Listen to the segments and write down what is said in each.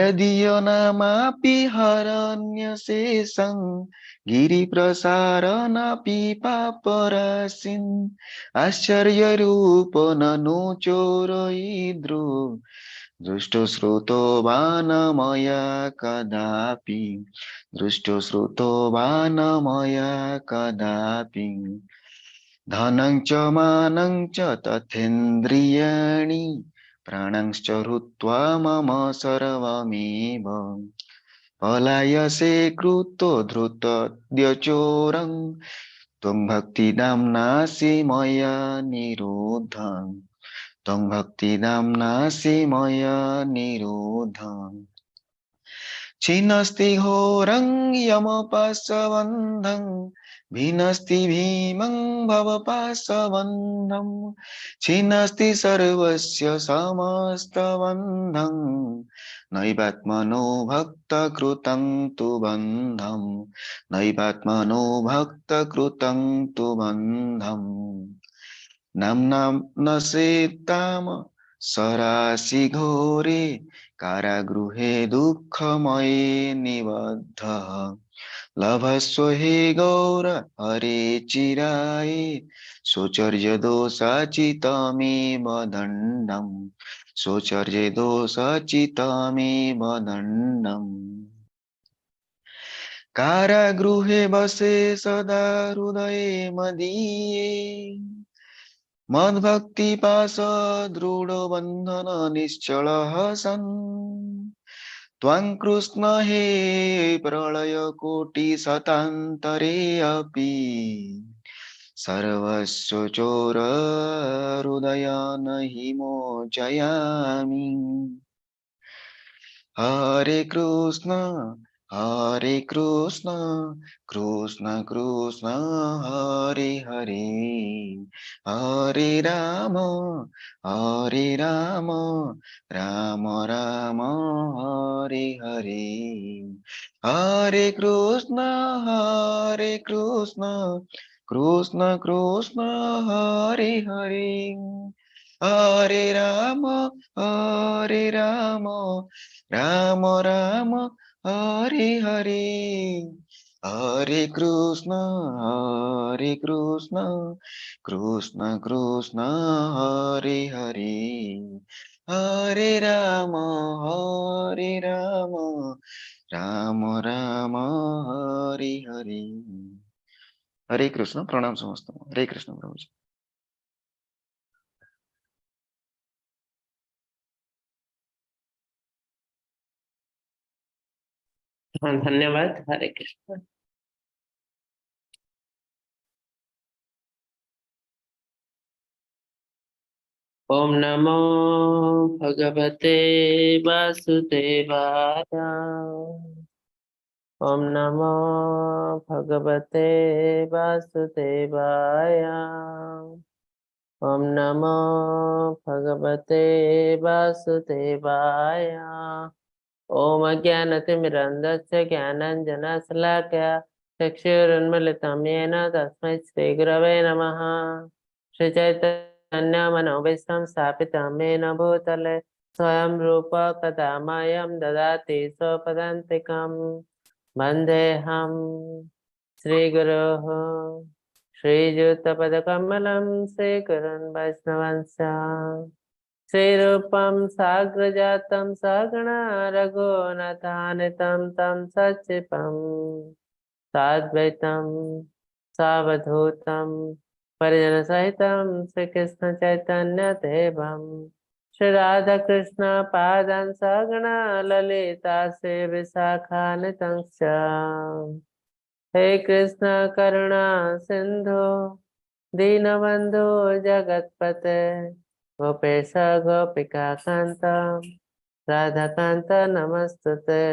यदीयनामापि हरण्यशेषं गिरिप्रसारणापि पापराशिन् आश्चर्यरूपननु चोरयिद्रो दृष्टो श्रुतो वा न मया कदापि दृष्टो श्रुतो वा न मया कदापि धनं च मानं च तथेन्द्रियाणि प्राणांश्च हृत्वा मम सर्वमेव पलायसे कृतो धृतद्यचोरं त्वं भक्तिदाम्नासि मया निरुद्धं त्वं भक्तिदाम्नासि मया निरुद्धम् छिन्नस्ति घोरं यमपाशबन्धं भिन्नस्ति भीमं भवपाशबन्धं छिन्नस्ति सर्वस्य समस्तबन्धं नैवात्मनो भक्तकृतं तु बन्धं नैवात्मनो भक्तकृतं तु बन्धम् नाम्नां न सेताम सरासि घोरे कारागृहे दुःखमये निबद्धः लभस्व हे गौर हरे चिराय शोचर्यदोषाचितमेव दण्डम् शोचर्यदोषाचितमेव दण्डम् कारागृहे वसे सदा हृदये मदीये मद्भक्तिपाश दृढबन्धन निश्चलः सन् त्वं कृष्ण हे प्रलयकोटिशतान्तरे अपि सर्वस्व चोरहृदयान् हि मोचयामि हरे कृष्ण कृष्ण कृष्ण हरे हरे हरे राम राम राम हरे हरे हरे कृष्ण कृष्ण कृष्ण हरे हरे हरे राम राम राम हरे हरे हरे कृष्ण कृष्ण कृष्ण हरे हरे हरे राम राम राम हरे हरे हरे कृष्ण। प्रणाम समस्त। हरे कृष्ण प्रभु जी। हाँ, धन्यवाद। हरे कृष्ण। ओम नमो भगवते वासुदेवाय। ओम नमो भगवते वासुदेवाय। ओम नमो भगवते वासुदेवाय। ओम अज्ञानतिमिरन्धस्य ज्ञानाञ्जनशलाकया चक्षुरुन्मीलितं येन तस्मै श्रीगुरवे नमः। श्रीचैतन्यमनोभीष्टं स्थापितं येन भूतले स्वयं रूप कदा मह्यं ददाति स्वपदान्तिकं वन्देऽहं श्रीगुरोः श्रीयुतपदकमलं श्रीगुरुन् वैष्णवंश श्रीरूपं साग्रजातं सगणा रघुनाथान्वितं तं सच्चिवं साद्वैतं सावधूतं परिजनसहितं श्रीकृष्णचैतन्यदेवं श्रीराधाकृष्णपादान् सगणा ललिता श्रीविशाखान्वितं च। हे कृष्ण करुणा सिन्धु दीनबन्धु जगत्पते गोपेश गोपिका कांत राधाकांत नमस्तुते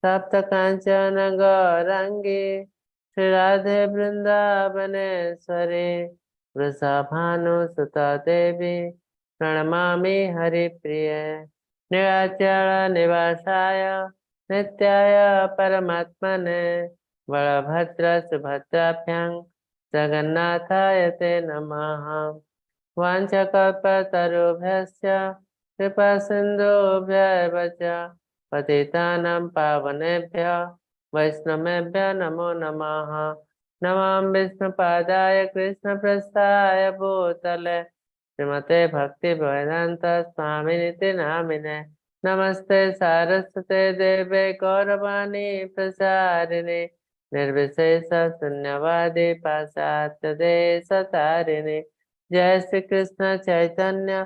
सप्त कांचन गौरांगी श्री राधे वृंदावनेश्वरी वृषभानुसुता देवी प्रणमामि हरिप्रिये निराचल निवासाय नित्याय परमात्मने बलभद्र सुभद्राभ्यां जगन्नाथाय ते नमः। वाञ्छकल्पतरुभ्यश्च कृपासिन्धुभ्यैव च पतितानां पावनेभ्यः वैष्णवेभ्यः नमो नमः। नमामि विष्णुपादाय कृष्णप्रस्थाय भूतले श्रीमते भक्ति वेदांत स्वामिनिति नामिने। नमस्ते सारस्वते देवे गौरवाणी प्रसारिणे निर्विशेष शून्यवादी पाश्चात्य देशतारिणे। जय श्री कृष्ण चैतन्य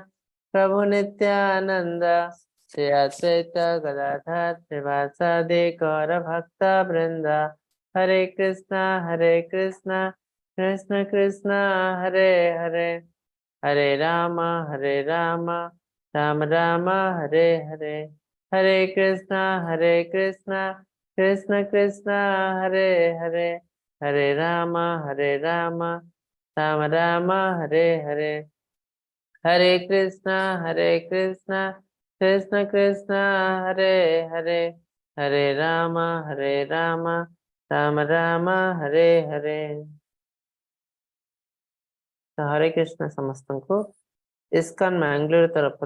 प्रभु नित्यानंद श्री अद्वैत गदाधर श्रीवासादि गौर भक्त वृंद। हरे कृष्णा कृष्ण कृष्ण हरे हरे हरे राम राम राम हरे हरे। हरे कृष्णा कृष्ण कृष्ण हरे हरे हरे राम राम राम हरे हरे। हरे कृष्णा कृष्ण कृष्ण हरे हरे हरे राम राम राम हरे हरे। तो हरे कृष्ण समस्त को इस्कॉन मैंगलोर तरफ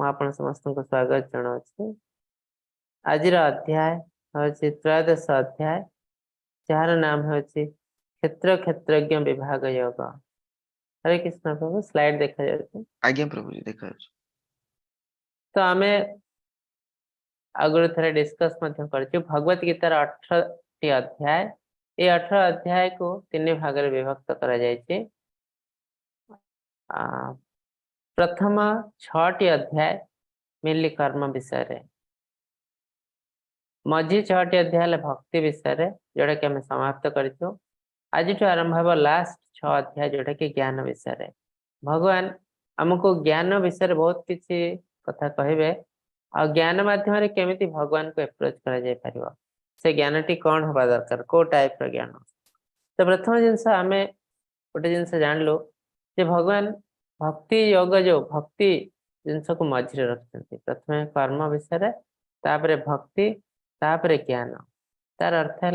आपण समस्त को स्वागत जनाऊँ। आज अध्याय हूँ त्रयोदश अध्याय जार नाम हूँ क्षेत्र क्षेत्रज्ञ विभाग योग। हरे कृष्ण प्रभु स्लाइड देखा जाए। आज्ञा प्रभु जी देखा। तो आम आगुरी थे डिस्कस भगवत गीतार 18टी अध्याय। ये 18 अध्याय को 3 भाग में विभक्त करा जायछि। प्रथम 6टी अध्याय मिली कर्म विषय रे, मझी 6टी अध्याय भक्ति विषय रे जोड़ा कि आम समाप्त करिछु। आज आरंभ हो लास्ट 6 अध्याय जोड़ा कि ज्ञान विषय रे। भगवान आमको ज्ञान विषय बहुत किसी कथा कहे आ ज्ञान माध्यम केमिति भगवान को एप्रोच करा जाय परिबो, से ज्ञान टी कौन होबा दरकार, को टाइप रो ज्ञान। तो प्रथम जिनस आमे गोटे जिनस जानलु जे भगवान भक्ति योग जो भक्ति जिनस को मझे रखते प्रथम कर्म विषय तापरे भक्ति तापरे ज्ञान। तार अर्थ है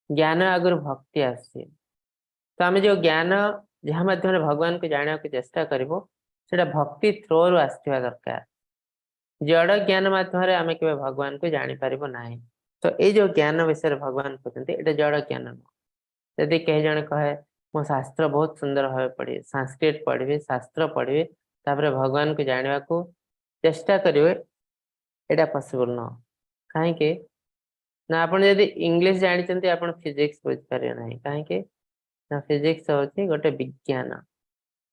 ज्ञान आगुरी भक्ति आसी। तो आम जो ज्ञान जहाँ माध्यम भगवान को जाना को चेष्टा करिवो सेटा भक्ति थ्रो रु आसथिबा दरकार। जड़ ज्ञान माध्यम आम के भगवान को जानी पारिबो नाही। तो ये जो ज्ञान विषय भगवान कहते ये जड़ ज्ञान नुह। यदि कहीं जन कहे मो शास्त्र बहुत सुंदर भाव पढ़ी, संस्कृत पढ़ी, शास्त्र पढ़ी, तापर भगवान को जाना को चेष्टा करेंगे, यहाँ पॉसिबल न। कहीं ना आप इंग्लिश जानते आप फिजिक्स बुझीपारे ना, कहीं ना फिजिक्स हूँ गोटे विज्ञान।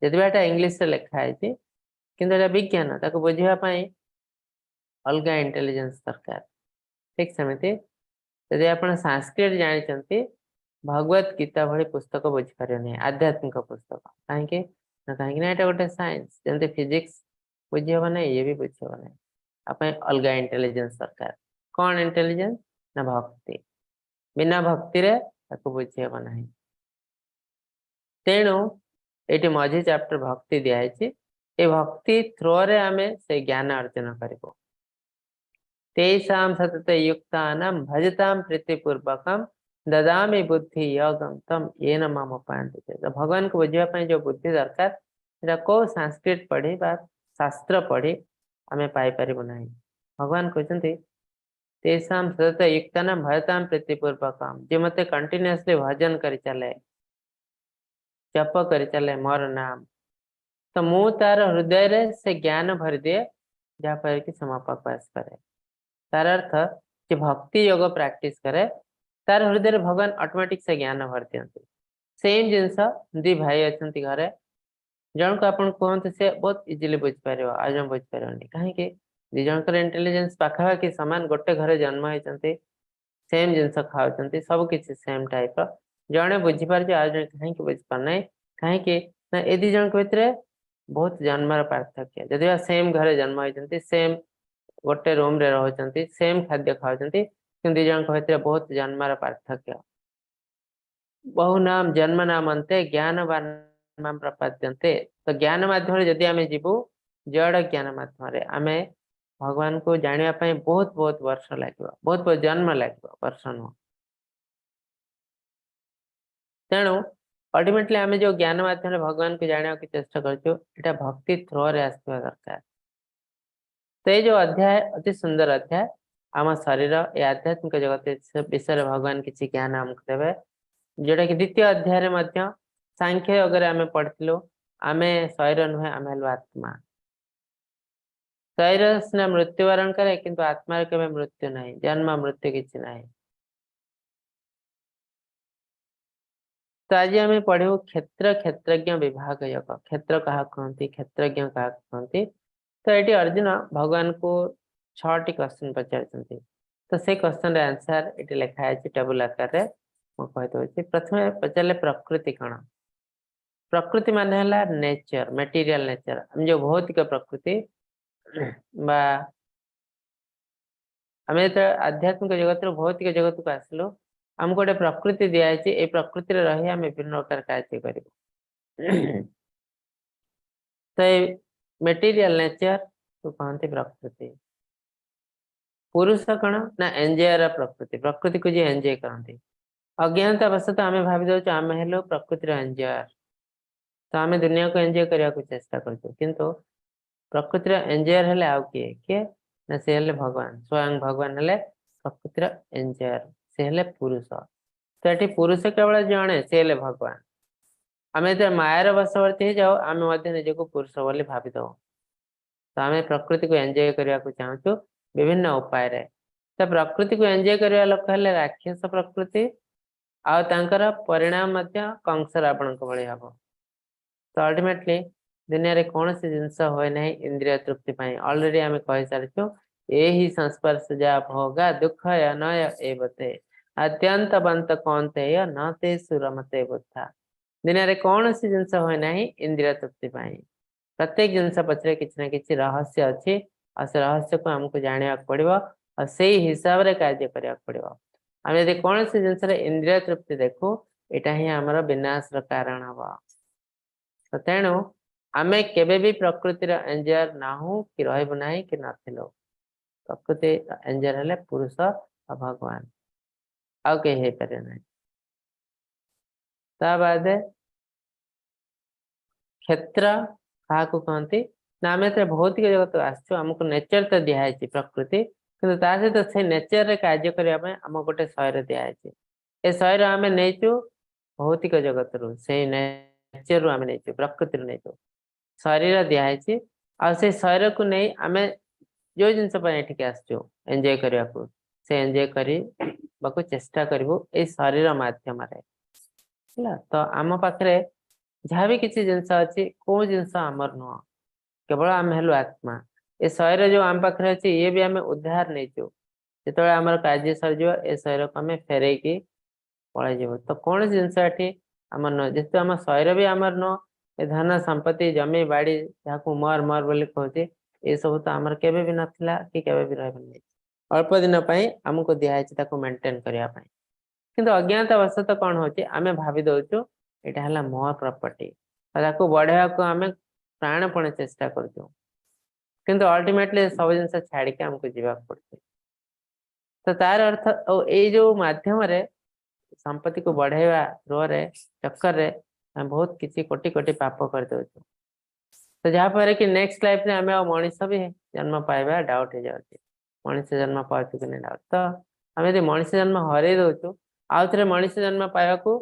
यदि एटा इंग्लिश रे लिखा है कि विज्ञान ताको बुझापी अलग इंटेलिजेंस दरकार। ठीक सेमती यदि आप संस्कृत जानते भगवत गीता भली पुस्तक बुझीपारे नहीं, आध्यात्मिक पुस्तक कहीं ना कहीं गोटे साइंस जमी फिजिक्स बुझीहब ना, ये भी बुझीहब ना। आप अलग इंटेलिजेंस दरकार। कौन इंटेलिजेंस ना भक्ति, बिना भक्ति रे बुझीहब ना। तेणु ये मझी चैप्टर भक्ति दिखाई, ये भक्ति थ्रो रे आमे से ज्ञान अर्जन करिबो। तेषां सतते युक्तानां भजतां प्रीतिपूर्वकं ददामि बुद्धि योगं तम येन माम उपायन्ते। तो भगवान को बुझापी जो बुद्धि दरकार सेटा को संस्कृत पढ़ी बा शास्त्र पढ़ी आमे पाई परिबो नाही। भगवान कहते तेषां सतते युक्तानां भजतां प्रीतिपूर्वकं, जे मते कंटिन्यूअसली भजन करि चले, जप करि चले मोर नाम, तो मु तार हृदय रे से ज्ञान भर दिए जहाँ पर कि समापक पास करे। तार अर्थ कि भक्ति योग प्रैक्टिस करे तार हृदय भगवान ऑटोमेटिक से ज्ञान भर दियंती। सेम जिनस दी भाई अच्छा घरे जन को आपन कहते से बहुत इजिली बुझ पार, आज बुझ पार कहीं दी जन इंटेलिजेंस पाखापाखि सामान, गोटे घरे जन्म होती सेम जिनस खाऊं सब किसी सेम टाइप जड़े बुझीपार आज जन कहीं बुझीपारना, कहीं ना ए दी जन भितर बहुत जन्मर पार्थक्य। जदि सेम घरे जन्म होती सेम गोटे रूम रे रहते सेम खाद्य खाऊं कि दी जन भितर बहुत जन्मर पार्थक्य। बहु नाम जन्म नाम अंते ज्ञानवान प्रपद्यन्ते। तो ज्ञान माध्यम जदि आम जीवु जड़ ज्ञान माध्यम आम भगवान को जानापी बहुत बहुत वर्ष लगे, बहुत बहुत जन्म लगे, वर्ष नुह। तेणु अल्टीमेटली आम जो ज्ञान माध्यम भगवान को जाना की चेष्टा कर भक्ति थ्रो रे आसवा दरकार। तो ये जो अध्याय अति सुंदर अध्याय आम शरीर ये आध्यात्मिक जगत विषय भगवान किसी ज्ञान आमको देवे जोटा कि द्वितीय अध्याय सांख्य अगर आम पढ़ू आम शरीर नुहे आम हेलु आत्मा शरीर सिना मृत्युवरण करे किंतु आत्मा केवे मृत्यु नहीं जन्म मृत्यु किसी नहीं। तो आज आम पढ़ू क्षेत्र क्षेत्रज्ञ विभाग योग क्षेत्र क्या कहते क्षेत्रज्ञ क्या कहते तो ये अर्जुन भगवान को 6टी क्वेश्चन पचार तो से क्वेश्चन आंसर ये लिखाई टेबुल आकार मुझे प्रथम पचारे प्रकृति कौन प्रकृति माने नेचर मटेरियल नेचर हम जो भौतिक प्रकृति बा आम आध्यात्मिक जगत भौतिक जगत को आसलु आमको गोटे प्रकृति दिखाई ये प्रकृति रही आम विभिन्न प्रकार कार्य कर तो ये मटेरियल नेचर तो कहते प्रकृति पुरुष कौन ना एंजॉयर प्रकृति प्रकृति को जी एंजॉय करते अज्ञानता वशत आम भावी दे आम हेलु प्रकृतिर एंजॉयर तो आम दुनिया को एंजॉय करने को चेष्टा करतु प्रकृतिर एंजॉयर हेले आउ किए किए ना से हेले भगवान स्वयं भगवान हेले प्रकृतिर एंजॉयर से हेले पुरुष तो ये पुरुष केवल जड़े से हेले भगवान आम जो मायार वशवर्ती हो जाओ आम निजक पुरुष बोली भाविदे तो आम प्रकृति को एंजॉय करने को चाहूँ विभिन्न उपाय तो प्रकृति को एंजॉय करने लोक हेले राक्षस प्रकृति आर परिणाम कंस रावण भली हम तो अल्टीमेटली दुनिया रे कौन सी जिनस हुए ना इंद्रिय तृप्ति ऑलरेडी आम कही सारी यही संस्पर्श जा भोगा दुख नय एवते अत्यंत बंत कौनते न ते सुरमते बुद्धा दुनिया रे कौन सी जिनस हुए ना इंद्रिय तृप्ति प्रत्येक जिनस पचर किसी ना कि रहस्य अच्छी और से रहस्य को आमको जाना पड़ो और से हिसाब से कार्य करने पड़ो आम यदि कौन सी जिनस इंद्रिय तृप्ति देखू यहाँ ही आमर विनाश कारण हम तो तेणु आम केबे भी प्रकृतिर एंजॉयर नाहू कि रहबु नाही कि नथिलो प्रकृति एंजॉयर हेले पुरुष और भगवान आउ कहीं हे पारे नाही ता बाद क्षेत्र क्या कहते ना आम तो भौतिक जगत आसचु आमको नेचर तो दिखाई प्रकृति किंतु ता सहित से नेचर रे कार्य करने आम गोटे शरीर दिखाई ए शरीर आम नहींचु भौतिक जगत रू से नेचर रू आम नहीं प्रकृति नहीं शरीर दिखाई से शरीर को नहीं आम जो जिनस आसचु एंजॉय करने को से एंजॉय करने चेष्टा करूँ ये शरीर मध्यम तो आम पाखे जहाँ भी किसी जिनस अच्छी कौ जिनस आमर नुह केवल आम हेलु आत्मा ये शरीर जो आम पाखे अच्छे ये भी आम उद्धार नहीं जो आम कार्य सर ए शरीर को आम फेर पलैज तो कौन जिनस ये आम नुह जेहतु आम शरीर भी आमर नुह ए धन संपत्ति जमी बाड़ी जहाँ मर मर बोली कहते ये सब तो आमर केबे भी नथिला कि केबे भी रहबे अल्प दिन आमको दिखाई मेंटेन करने किंतु अज्ञानता वशत कौन हो आम भावी दौचु यहाँ है मो प्रॉपर्टी बढ़ावा को आम प्राणपणे चेष्टा करूँ किंतु अल्टीमेटली सब जिन छाड़ के आमको जीवा पड़े तो तार अर्थ ये जो माध्यम संपत्ति को बढ़ेवा रे चक्कर रे हम बहुत किसी कोटि कोटि पाप कर दौचु तो जहाँ पर कि नेक्स्ट लाइफ में आम मनीष भी जन्म पाइबा डाउट हो जाए मनीष जन्म पाचु कि नहीं डाउट तो आम यदि मनीष जन्म हरई दौचु आउ थे मनीष जन्म पाइबा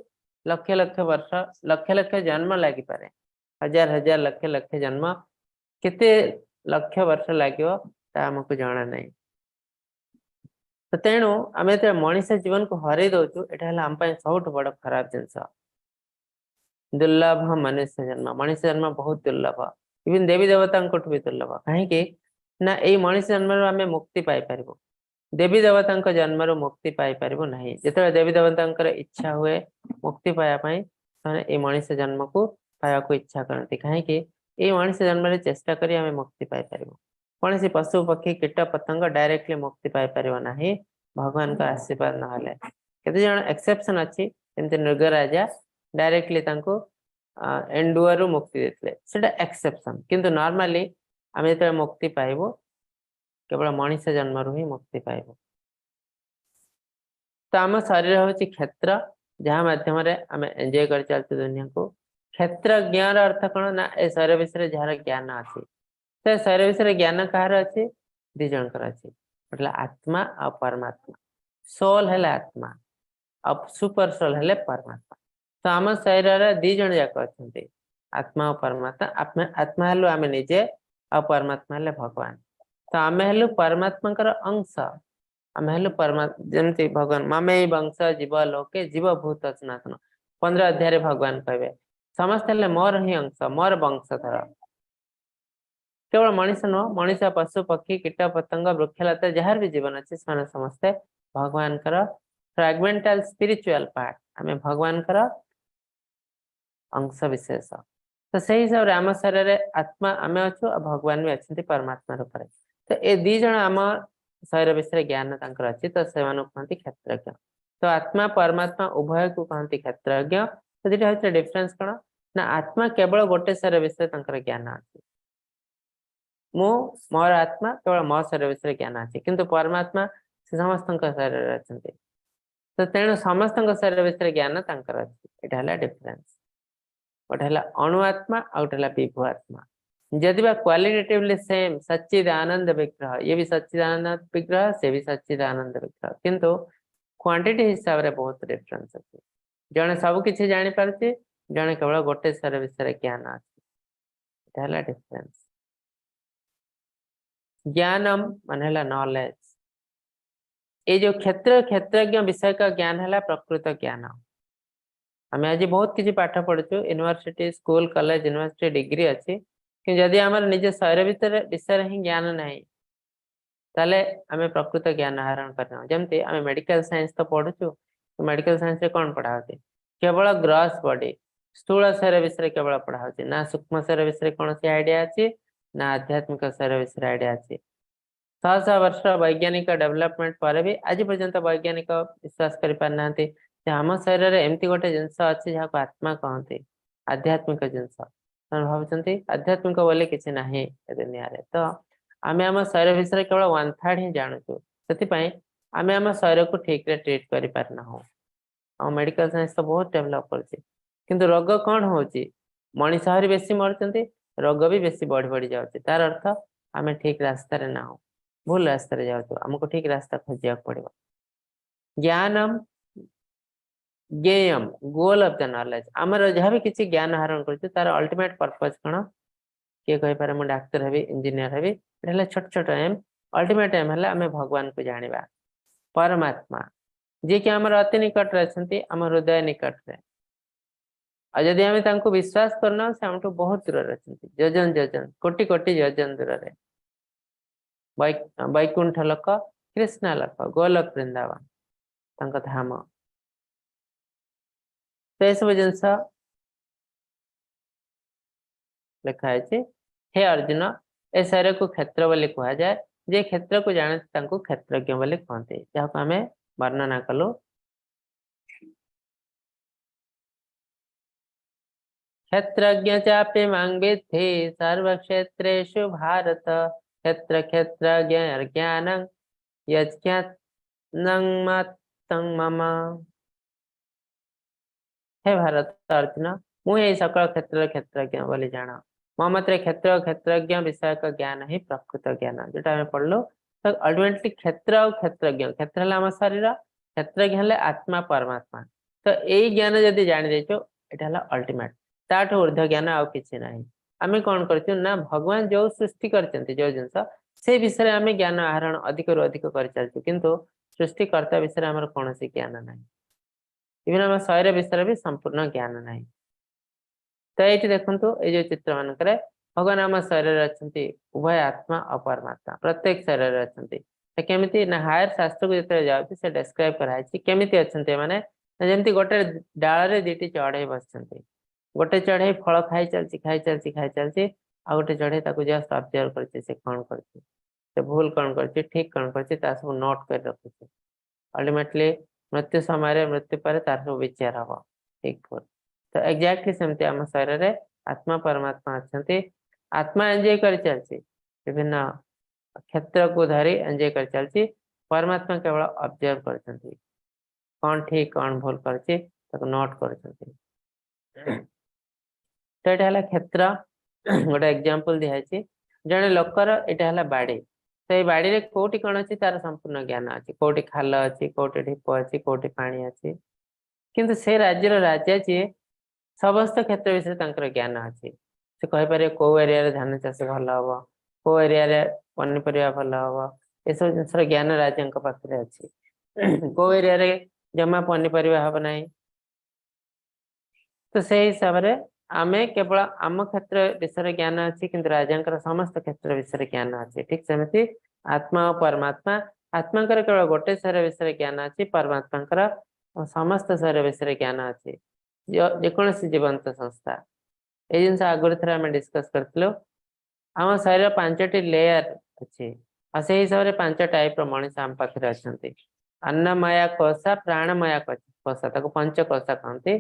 लक्ष लक्ष वर्ष लक्ष लक्ष जन्म लगी पारे हजार हजार लक्ष लक्ष जन्म केते लक्ष वर्ष लगे आमको जना नहीं तो तेणु आम जो मनीष जीवन को हरई दौचु यहाँ आम सब बड़ खराब जिनस दुर्लभ मनुष्य जन्म बहुत दुर्लभ इवन देवी देवता भी दुर्लभ कहीं ना यही मनुष्य जन्म आम मुक्ति पाइपर देवी देवता जन्म मुक्ति पाइपर ना जो देवी देवता इच्छा हुए मुक्ति पायापी मनुष्य जन्म को पाया इच्छा करती कहीं ये मनुष्य जन्म चेष्टा करी आम मुक्ति पाइपर कौन सी पशु पक्षी कीट पतंग डायरेक्टली मुक्ति पाइपर ना भगवान का आशीर्वाद ना केते जन एक्सेप्शन अच्छी जमती नृगराजा डायरेक्टली एंडुअर मुक्ति देते एक्सेप्शन किंतु नॉर्मली आम जो मुक्ति पाइबू केवल मनुष्य जन्म रू ही मुक्ति पाइबू तो आम शरीर हूँ क्षेत्र जहाँ मध्यम आम एंजॉय कर चलते दुनिया को क्षेत्र ज्ञान अर्थ कौन ना ए शरीर विषय जार ज्ञान अच्छी तो शरीर विषय ज्ञान कहार अच्छी दी जनकर अछि मतलब आत्मा और परमात्मा सोल है आत्मा और सुपर सोल है परमात्मा तो आम शरीर रे दी जन जाक अच्छे आत्मा और परमात्मा आत्मा हेलु आम निजे और परमात्मा हेले भगवान तो आम हेलु परमात्मा अंश आम हेलु परमात्मा जमती भगवान ममे वंश जीव लोके जीव भूत सनातन 15 अध्याय भगवान कहे समस्त हेले मोर ही अंश मोर वंशधर केवल मनीष नुह मनीष पशु पक्षी कीट पतंग वृक्षलता जार भी जीवन अच्छे से समस्ते भगवान फ्रैगमेंटाल स्पिरिचुअल पार्ट आम भगवान अंश विशेष तो से हिसाब से आम शरीर आत्मा आम अच्छु और भगवान भी अच्छा परमात्मा रूप में तो ये दी जन आम शरीर विषय ज्ञान अच्छी तो से कहते क्षेत्रज्ञ तो आत्मा परमात्मा उभय को कहते क्षेत्रज्ञ तो ये डिफरेन्स कौन ना आत्मा केवल गोटे शरीर विषय ज्ञान अच्छी मु मोर आत्मा केवल मो शरीर विषय ज्ञान अच्छी किंतु परमात्मा से समस्त शरीर अच्छा तो तेणु समस्त शरीर विषय ज्ञान अच्छी यहाँ डिफरेन्स गोटे अणुआत्मा आ गोटे विभु आत्मा जदि क्वालिटेटिवली सेम सच्चिद आनंद विग्रह ये भी सच्चिद आनंद विग्रह से भी सच्चिद आनंद विग्रह किंतु क्वांटिटी हिसाब से बहुत डिफरेन्स अच्छे जड़े सब किसी जानी पारे जड़े केवल गोटे शरीर विषय ज्ञान अच्छे डिफरेन्स ज्ञानम मान नॉलेज ये जो क्षेत्रज्ञ विषय का ज्ञान है प्रकृत ज्ञान आम आज बहुत किसी पाठ पढ़ु university school college university degree अच्छी कि जदि आम निज शरीर भीतर विषय ही ज्ञान ना ताले आम प्रकृत ज्ञान आहरण करना जमती आम मेडिकल साइंस तो पढ़ु तो मेडिकल साइंस कौन पढ़ा केवल ग्रॉस बॉडी स्थूल शरीर विषय केवल पढ़ा ना सूक्ष्म शरीर विषय कौन सी आइडिया अच्छी ना आध्यात्मिक शरीर विषय आइडिया अच्छी 100 वर्ष वैज्ञानिक डेवलपमेंट पर भी आज पर्यंत वैज्ञानिक विश्वास कर पारना आम शरीर एमती गोटे जिनस अच्छी जहाँ आत्मा कहते आध्यात्मिक जिनस भावुं आध्यात्मिक बोले किसी ना दुनिया रे तो आम आम शरीर विषय केवल 1/3 ही जानूँ से आम आम शरीर को ठीक रे ट्रीट कर पारना हो मेडिकल साइंस तो बहुत डेवलप कर रोग कौन हो मनीष आहरी बेसी मरुँच रोग भी बेसी बढ़ी बढ़ी जाऊँच तार अर्थ आम ठीक रास्तार ना हो भूल रास्तार जाऊँ आमको ठीक रास्ता खोजा पड़ो ज्ञानम ज्ञेयम गोल ऑफ द नॉलेज आमर जहाँ भी किसी ज्ञान आहरण कर तार अल्टीमेट पर्पज कौन किए कही पारे मु डाक्तर हेबी इंजीनियर हेबी एटा छोट छोट एम अल्टीमेट एम है आम भगवान को जानिबा परमात्मा जी कि आमर अति निकट रे आम हृदय निकट रे जदि आम तांको विश्वास करना से हमठू बहुत दूर अच्छे योजन योजन कोटि कोटि योजन दूर रे वैकुंठ लोक कृष्ण लोक गोलोक वृंदावन तांको धाम तो यह सब जिनस लिखाई हे अर्जुन ए शरीर को क्षेत्र बोली कह जाए जे क्षेत्र को जाने क्षेत्रज्ञ बोली कहते जहाँ आम वर्णना कलु क्षेत्रज्ञ चापि मां विद्धि सर्वक्षेत्रेषु भारत क्षेत्र क्षेत्रज्ञ ज्ञानं यज्ञानं मतं मम हे भारत अर्जुन मुझे सकल क्षेत्रज्ञ बोली जान मो मत क्षेत्रज्ञ विषय का ज्ञान ही प्रकृत ज्ञान जो आम पढ़लु तो अल्टीमेटली क्षेत्र और क्षेत्र आम शरीर क्षेत्रज्ञ आत्मा परमात्मा तो यही ज्ञान जदि जानी देचो यहाँ अल्टीमेट ताठू ऊर्ध्व ज्ञान आउ किसी ना आम कौन कर ना भगवान जो सृष्टि कर जो जिनस से विषय आम ज्ञान आहरण अधिक रु अधिक कर चलु किंतु सृष्टिकर्ता विषय आम कौन ज्ञान ना इवन आम शरीर विषय भी संपूर्ण ज्ञान ना तो ये देखो ये चित्र मानक भगवान आम शरीर अच्छा उभय आत्मा और परमात्मा प्रत्येक शरीर अच्छा केमी ना हायर शास्त्र को जो जाऊँगी से डेस्क्राइब कराई केमी अच्छा माने जमी गोटे डाल दीटी चढ़ई बस गोटे चढ़ई फल खाई चलती आ गोटे चढ़ई जस्ट ऑब्जर्व कर कौन कर भूल कौन कर ठीक कौन कर सब नोट कर रखुचे अल्टीमेटली मृत्यु समय मृत्यु पर तार सब विचार हम ठीक भूल तो एक्जाक्टली सेमती आम शरीर आत्मा परमात्मा अच्छा आत्मा एंजॉय कर चलती विभिन्न क्षेत्र को धरी एंजॉय कर चलती परमात्मा केवल ऑब्जर्व कर कौन ठीक कौन भूल कर नोट कर तो यहाँ क्षेत्र गोटे एग्जांपल दिखाई जड़े लोकर यहाँ बाड़ी ସେଇ ବାଡିରେ କୋଉଠି କଣ ଅଛି ତାର ସମ୍ପୂର୍ଣ୍ଣ ଜ୍ଞାନ ଅଛି, କୋଉଠି ଖାଲ ଅଛି, କୋଉଠି ଢିପ ଅଛି, କୋଉଠି ପାଣି ଅଛି। କିନ୍ତୁ ସେ ରାଜ୍ୟର ରାଜା ଯିଏ ସମସ୍ତ କ୍ଷେତ୍ର ବିଷୟରେ ତାଙ୍କର ଜ୍ଞାନ ଅଛି। ସେ କହିପାରିବେ କୋଉ ଏରିଆରେ ଧାନ ଚାଷ ଭଲ ହବ, କୋଉ ଏରିଆରେ ପନିପରିବା ଭଲ ହବ, ଏସବୁ ଜିନିଷର ଜ୍ଞାନ ରାଜାଙ୍କ ପାଖରେ ଅଛି। କୋଉ ଏରିଆରେ ଜମା ପନିପରିବା ହବ ନାହିଁ। ତ ସେଇ ହିସାବରେ ଆମେ କେବଳ ଆମ କ୍ଷେତ୍ର ବିଷୟରେ ଜ୍ଞାନ ଅଛି, କିନ୍ତୁ ରାଜାଙ୍କର ସମସ୍ତ କ୍ଷେତ୍ର ବିଷୟରେ ଜ୍ଞାନ ଅଛି। ଠିକ ସେମିତି ଆତ୍ମା ଓ ପରମାତ୍ମା, ଆତ୍ମାଙ୍କର କେବଳ ଗୋଟେ ଶରୀର ବିଷୟରେ ଜ୍ଞାନ ଅଛି, ପରମାତ୍ମାଙ୍କର ସମସ୍ତ ଶରୀର ବିଷୟରେ ଜ୍ଞାନ ଅଛି। ଯେକୌଣସି ଜୀବନ୍ତ ସଂସ୍ଥା, ଏଇ ଜିନିଷ ଆଗରୁ ଥରେ ଆମେ ଡିସ୍କସ କରିଥିଲୁ। ଆମ ଶରୀର 5ଟି ଲେୟାର ଅଛି, ଆଉ ସେଇ ହିସାବରେ 5 ଟାଇପର ମଣିଷ ଆମ ପାଖରେ ଅଛନ୍ତି। अन्नमय कोश, प्राणमय कोश, ताको पंचकोश कहते।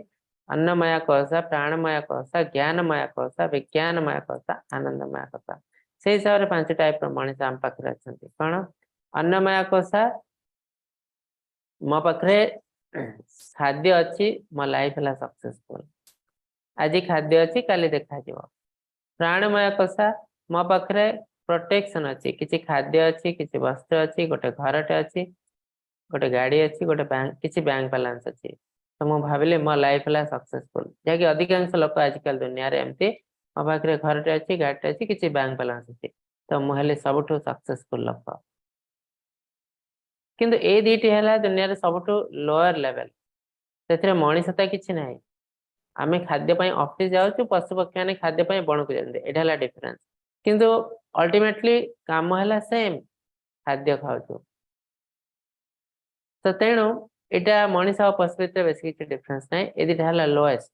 अन्नमय कोश, प्राणमय कोश, ज्ञानमय कोश, विज्ञानमय कोश, आनंदमय कोश। से हिसाब से 5 टाइप मनीष आम पाखे अच्छा कौन। अन्नमय कोश, मो पाखे खाद्य अच्छी, मो लाइफ है सक्सेसफुल। आज खाद्य अच्छी काली देखा। प्राणमय कोश, मो पाखे प्रोटेक्शन अच्छी, किसी खाद्य अच्छी, किसी वस्त्र अच्छी, गोटे घरटे अच्छी, गोटे गाड़ी अच्छी, गोटे बैंक, किसी बैंक बैलेंस अच्छी। तो मुझे भाविली मो लाइफ है सक्सेसफुल। जहाँकि अधिकांश लोक आजिकल दुनिया रे एमती मो पाखे घरटे अच्छी, गाड़ीटे अच्छी, किसी बैंक बैलेंस अच्छी, तो मुझे सबुठु सक्सेसफुल लोक। किंतु ए दीटी है दुनिया रे सबुठु लोअर लेवल, से मनीषता किसी ना। आम खाद्य ऑफिस जाऊँ, पशु पक्षी मैंने खाद्य बण को जाते, यहाँ डिफरेन्स। किंतु अल्टीमेटली काम है सेम, खाद्य खाऊ। तो तेणु यहाँ मनीष और पशु भितर बेस किसी डिफरेन्स ना। ये दुटा है लोएस्ट।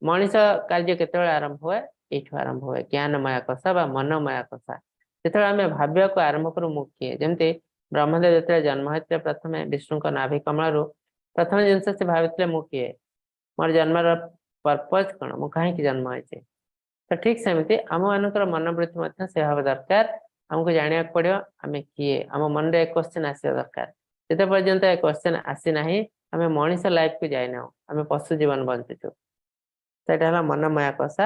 मनीष कार्य केतବେଳେ आरंभ हुए, ये आरंभ हुए ज्ञानमय कोश बा मनमय कोश। जो आम भाव्य को आरंभ करूँ मु किए, जमी ब्रह्मदेव जो जन्म होते प्रथम विष्णु नाभि कमल प्रथम जिनस से भाई मु किए, मोर जन्म पर्पज कौन, मु कहीं जन्म होती। तो ठीक सेमती आम मानकर मनोवृत्ति से भाव दरकार। आमको जाना पड़ो आम किए, आम मन में एक क्वेश्चन आसा दरकार। जिते पर्यंत एक क्वेश्चन आसी ना, आम मनीष लाइफ को जाना, आम पशु जीवन बंचुचु। तो मनमय कोश।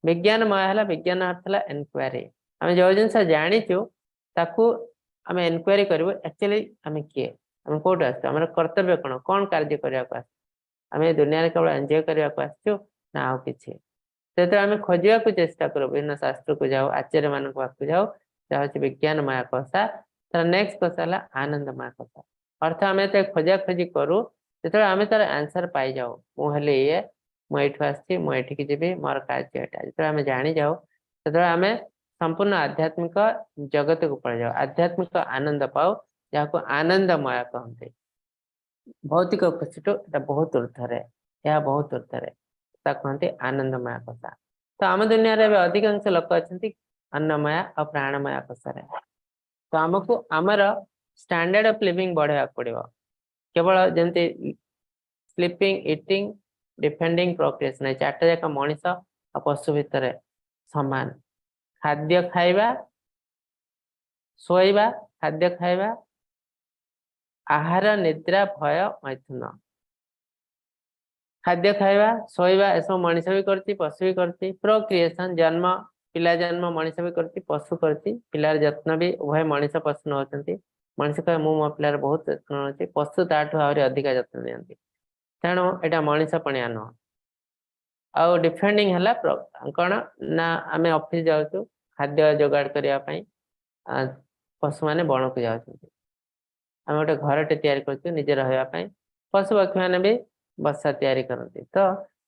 विज्ञानमय है, विज्ञान अर्थ है एनक्वारी। आम जो जिन जाचु ताकू आम एनक्वारी करूँ, एक्चुअली आम किए, आम कौट आम कर्तव्य कौन, कौन कार्य करने आम दुनिया केवल एंजॉय करने आसचु ना आउ कि। तो आम खोजा को चेष्टा करूँ, विभिन्न शास्त्र को जाओ, आचार्य मान पाक जाओ, जहाँ विज्ञानमय कोश। तर नेक्स्ट कोश है आनंदमय कोश। अर्थ आम जो खोजा खोजी करूँ, जो आम तार आंसर पाई जाओ, मुझे ये मुझे आसी, मुझे जी मोर कार्य जो आम जानी जाओ, तो आम संपूर्ण आध्यात्मिक जगत को पड़ जाओ, आध्यात्मिक आनंद पाओ, जहाँ को आनंदमय कहते। भौतिक खुशी बहुत ऊर्धरे, यह बहुत ऊर्धरे कहते आनंदमय कोश। तो आम दुनिया रे अधिकांश लोक अच्छा अन्नमय और प्राणमय कोश। तो आमको आमर स्टैंडर्ड ऑफ लिविंग बढ़ाया पड़ो। केवल जमी स्लीपिंग, इटिंग, डिफेंडिंग, प्रोक्रिएशन, 4टा जाक मनीष और पशु भितर समान। खाद्य खाइबा, शोइबा, खाद्य खाइबा, आहार, निद्रा, भय, मैथुन। खाद्य खाइबा, शोइबा एसब मनीष भी करती, पशु भी करती। प्रोक्रिएशन, जन्म, पिला जन्म मनीष भी करती, पशु करती। पिलार जत्न भी उभय मनीष पशु नौकरी। मनीष कहे मु मो पिलार बहुत जत्न नौची, पशु ताठू आहरी अधिक जत्न दियंती। तेणु यहाँ मनीष पणिया नुह। आउ डिफेंडिंग है कौन ना, आम ऑफिस जाऊँ खाद्य जोगाड़ करने, पशु मैंने बण को जाऊँ, आम गोटे घरटे तैयारी कर निजे रही। पशु पक्षी मैंने भी बसा तैयारी करती। तो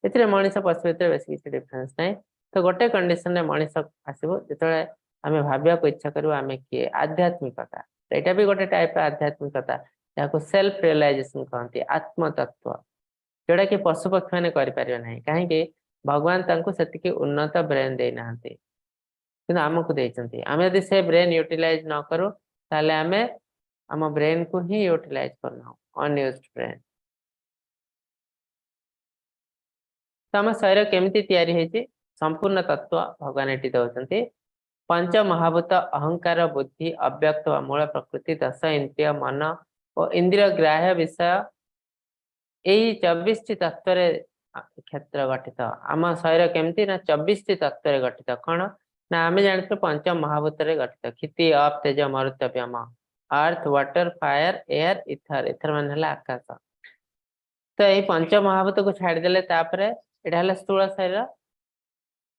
ये मनीष पशु भितर बेस किसी डिफरेन्स ना। तो गोटे कंडीशन में मनीष आसो जो आम भाविया को इच्छा करूँ आम किए, आध्यात्मिकता। यहाँ भी गोटे टाइप आध्यात्मिकता, जहाँ सेल्फ रियलाइजेशन कहते, आत्मतत्व, जोटा कि पशु पक्षी मैंने करें ना। कहीं भगवान से उन्नत ब्रेन देना कि आमको देते। आम यदि से ब्रेन यूटिलाइज न करूँ, ताले आमे आम ब्रेन को ही यूटिलाइज करना, अनयूज्ड ब्रेन। तो आम शरीर केमती तैयारी होती, संपूर्ण तत्व भगवान ये दौरान। पंच महाभूत अहंकार, बुद्धि, अव्यक्त व मूल प्रकृति, 10 इंद्रिय, मन और इंद्रिय ग्राह्य विषय, यही 24 तत्व क्षेत्र गठित। आम शरीर केमती ना 24 तत्व गठित। कौन ना आम जानते पंच महाभूत गठित क्षिति अप तेज मरुत व्योम earth water fire air ether ether मान आकाश। तो ये पंच महाभूत को छाड़देले यहाँ स्थूल शरीर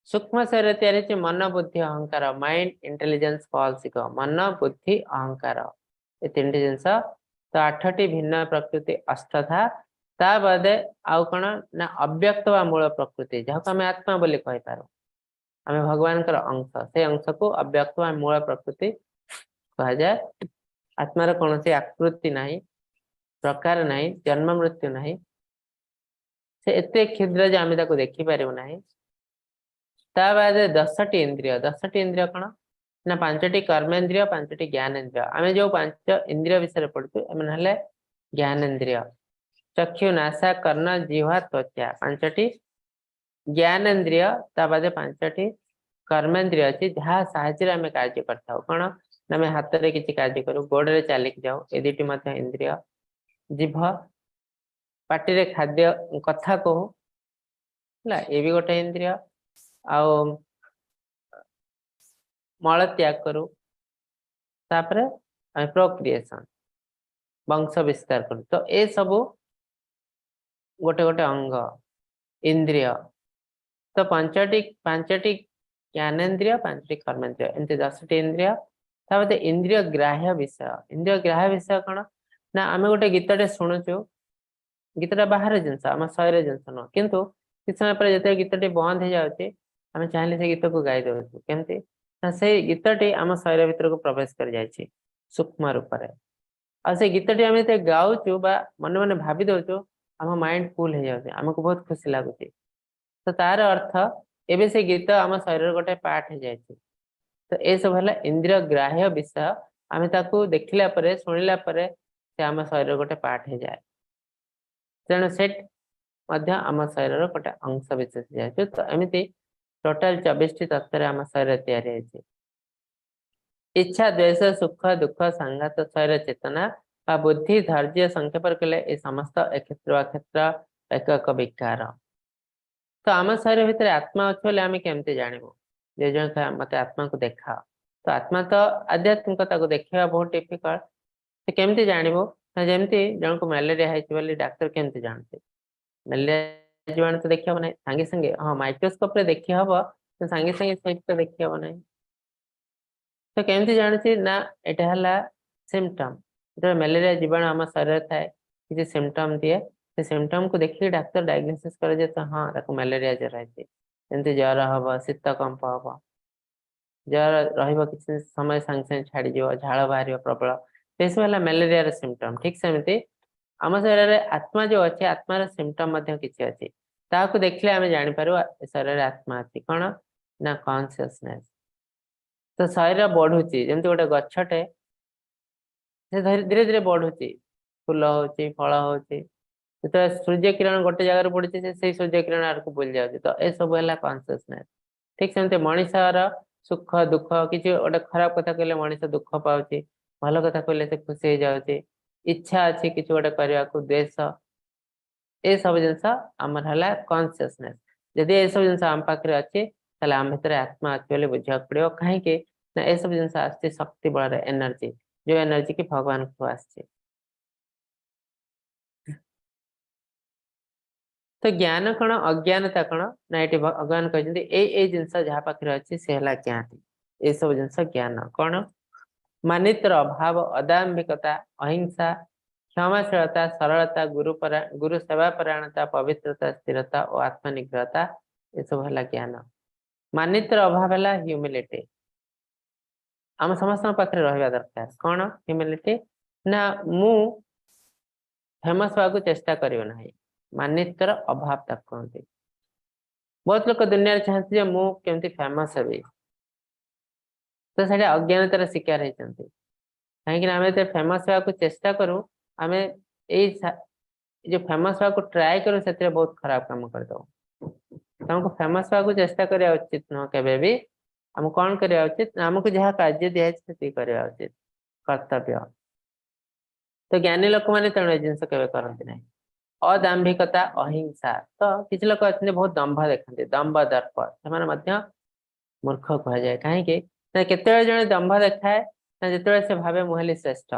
सूक्ष्म शरीर तैयारी मन बुद्धि अहंकार माइंड इंटेलिजेंस फॉल्स इगो मन बुद्धि अहंकार ये तीन जिनस। तो 8टी भिन्न प्रकृति अष्ट था ता बादे आउ कौन ना अव्यक्त व मूल प्रकृति जहाँ आम आत्मा बोली कही पार आम भगवान अंश से अंश को अव्यक्त व मूल प्रकृति कह जाए। आत्मार कौन सी आकृति नहीं प्रकार नहीं जन्म मृत्यु नहीं से एते क्षुद्र जे आम देखी पारू ना। ता बाद 10टी इंद्रिय कौन ना 5टी कर्मेन्द्रिय 5टी ज्ञानेन्द्रिय आम जो 5 इंद्रिय विषय पढ़ु एम ज्ञानेन्द्रिय चक्षु नासा कर्ण जिह्वा त्वचा 5टी ज्ञानेन्द्रिय ता बाद 5टी कर्मेन्द्रिय अच्छी जहाँ साहय आम कार्य करता कौन आम हाथ में किसी कार्य करूँ गोड़े चलिक जाऊ ए दुटी इंद्रिय जीभ पाटी खाद्य कथा कहू ये भी गोटे इंद्रिय आउ मल त्याग करू तापरे प्रोक्रिएशन वंश विस्तार करू। तो ये सब गोटे गोटे अंग इंद्रिय। तो 5टी ज्ञानेन्द्रिय 5टी कर्मेन्द्रिय एमती 10टी इंद्रिय तापते इंद्रिय ग्राह्य विषय कौन ना आम गोटे गीतटे शुणुचु गीतटा बाहर जिनस आम शरीर जिनस नुह किंतु किछ समय पर जो गीतटी बंद हो जाए आम चाहिए से गीत को गाई दे केमती से गीतटी आम शरीर भीतर को प्रवेश कर जाए सूक्ष्म रूप से आ से गीतटी आम गाऊचु मन मन भावी दौचु आम माइंड कूल हो जाए आमको बहुत खुशी लगुच। तो तार अर्थ एवं से गीत आम शरीर गोटे पार्ट हो जाए। तो ये सब है इंद्रिय ग्राह्य विषय आम देखला शुणिला से आम शरीर गोटे पार्ट हो जाए तेणु सेट आम शरीर गोटे अंश विशेष जाए। तो एमती टोटाल 24टी तत्व आम शरीर तैयारी होती इच्छा द्वेष सुख दुख संघात शरीर चेतना बा बुद्धि धैर्य संक्षेप कले समस्त क्षेत्र क्षेत्र एक एक विकार। तो आम शरीर भितर आत्मा अच्छे बोले आम केमती जानबू जे जो मत आत्मा को देखा तो आत्मा तो आध्यात्मिकता को देखा बहुत डिफिकल्ट से केमती जानबू जमती जन को मलेरिया है डाक्तर केमती जानते मलेरिया जीवाणु तो देखा ना सांगे सांगे हाँ माइक्रोस्कोप रे देखी हम तो सांगे सांगे सहित तो देखी हम ना। तो केमती जानती ना यहाँ सिम्पटम जो मलेरिया जीवाणु आम शरीर थाए किसी सिम्पटम दिए से सिम्पटम को देखिए डाक्तर डायग्नोसिस करे तो हाँ ताको मलेरिया ज्वर है ज्वर हम शीत कंप हम ज्वर रही समय सांगे सांगे छाड़ी झाड़ बाहर प्रबल ये सब है मलेरिया सिम्पटम। ठीक सेमती आम शरीर आत्मा जो अच्छे आत्मार सिम्पटम किसी अच्छी ताकू देखले आम जापर शरीर आत्मा अच्छी कौन ना कॉन्सियसनेस। तो शरीर बढ़ुची जमी गोटे गछटे धीरे धीरे बढ़ुची फूल हो फल हो जो सूर्य किरण गोटे जगार पड़ी से सूर्य किरण आड़ को बुल जाए। तो यह सब है कॉन्सियसनेस। ठीक सेमती मनीषर सुख दुख किसी गोटे खराब कथा कहले मनीष दुख पाऊँ भल कथा कहले से खुशी हो जाए इच्छा अच्छी किसी गोटे करने को द्वेष ये सब जिनस आमर है कॉन्सियसनेस। जदि ये सब जिन आम पाखे अच्छे आम भर आत्मा अच्छे बुझा पड़ो कहीं ना ये सब जिन आसती शक्ति बल एनर्जी जो एनर्जी की भगवान को आसची। तो ज्ञान कौन अज्ञानता कौन ना ये भगवान कहते ये जिनस जहाँ पाखे अच्छी से है ज्ञान ये सब जिनस ज्ञान कौन मानित्र अभाव अदाम्भिकता अहिंसा क्षमाशीलता सरलता गुरु सेवा परायणता पवित्रता स्थिरता और आत्मनिग्रहता ये सब है ज्ञान। मानित्र अभाव है ह्यूमिलिटी आम समस्त पाखे रहा दरकार कौन ह्यूमिलिटी ना मु फेमस हवा चेष्टा करियो ना मानित्र अभाव तक कहते बहुत लोग दुनिया चाहते मुझे फेमस हेबी तो से अज्ञानतार शिकार होती कहीं आम फेमस हवा चेष्टा करूँ आम जो फेमस हवा ट्राए करूँ से बहुत खराब काम करदे तुमको फेमस हवा चेष्टा करवा उचित नुह के आम कौन करवा उचित आमको जहाँ कार्य दिखाई करवा उचित कर्तव्य। तो ज्ञानी लोक मैंने तेणु जिनस के करती ना अदाम्भिकता अहिंसा तो किसी लोग अच्छे बहुत दंभ देखते दंभ दर्प से मूर्ख कह जाए कहीं केते जने दंभ देखाए ना जिते से भावे मुहली श्रेष्ठ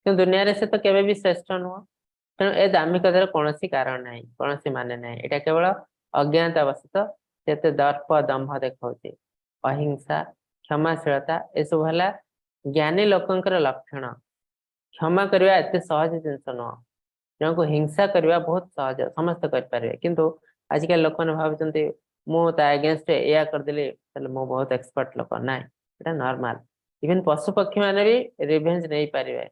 कि दुनिया रे से तो केवे भी श्रेष्ठ नुह तेणु ए दार्मिकतार कौन कारण ना कौन मान ना यहाँ केवल अज्ञानतावशत से दर्प दंभ देखा अहिंसा क्षमाशीलता यू है ज्ञानी लोकंकर लक्षण क्षमा करवा एत सहज जिनस नुह जन को हिंसा करवा बहुत सहज समस्त करें किंतु आजिकल लोक मैंने भावुं मुझे अगेंस्ट या करदेली मु बहुत एक्सपर्ट लोक ना ये नॉर्मल इवन पशु पक्षी मैंने भी रिवेंज नहीं पारे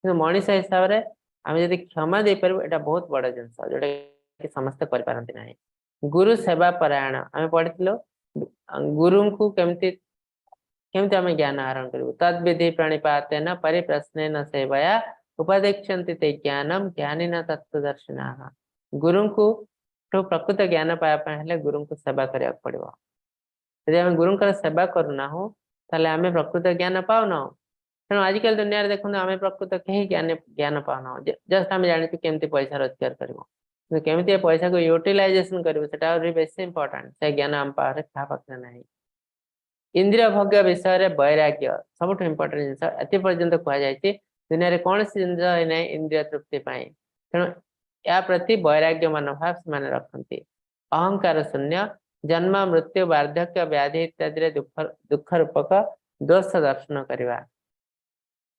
कि मनीष हिसाब से आम जब क्षमा दे पार यहाँ बहुत बड़ जिनस जोटा कि समस्ते करपारती ना गुरु सेवा परायण आम पढ़ी गुरु को केमती केमती आम ज्ञान आहरण करूँ तद विधि प्रणिपातेन परिप्रश्न सेवया उपदेक्षन्ति ते ज्ञानम ज्ञानी न तत्वदर्शिना गुरु को तो प्रकृत ज्ञान पाया गुरु को सेवा करा पड़ो यदि आम गुरुंकर सेवा करूना हो ताले आम प्रकृत ज्ञान पाऊना तेणु आजिकल दुनिया देखो आम प्रकृत कहीं ज्ञान ज्ञान पाऊना जस्ट आम जानी केमती पैसा रोजगार कर केमती पैसा को यूटिलाइजेशन कर बेस इंपोर्टाट से ज्ञान आम पाखे क्या पाखे ना इंद्रिय भोग्य विषय में वैराग्य सब इंपोर्टाट जिन एत पर्यटन कहुई दुनिया में कौन सी जिन ना इंद्रिय तृप्ति तेणु या प्रति वैराग्य मनोभाव से रखती अहंकार शून्य जन्म मृत्यु वार्धक्य व्याधि इत्यादि दुख रूपक दोष दर्शन करवा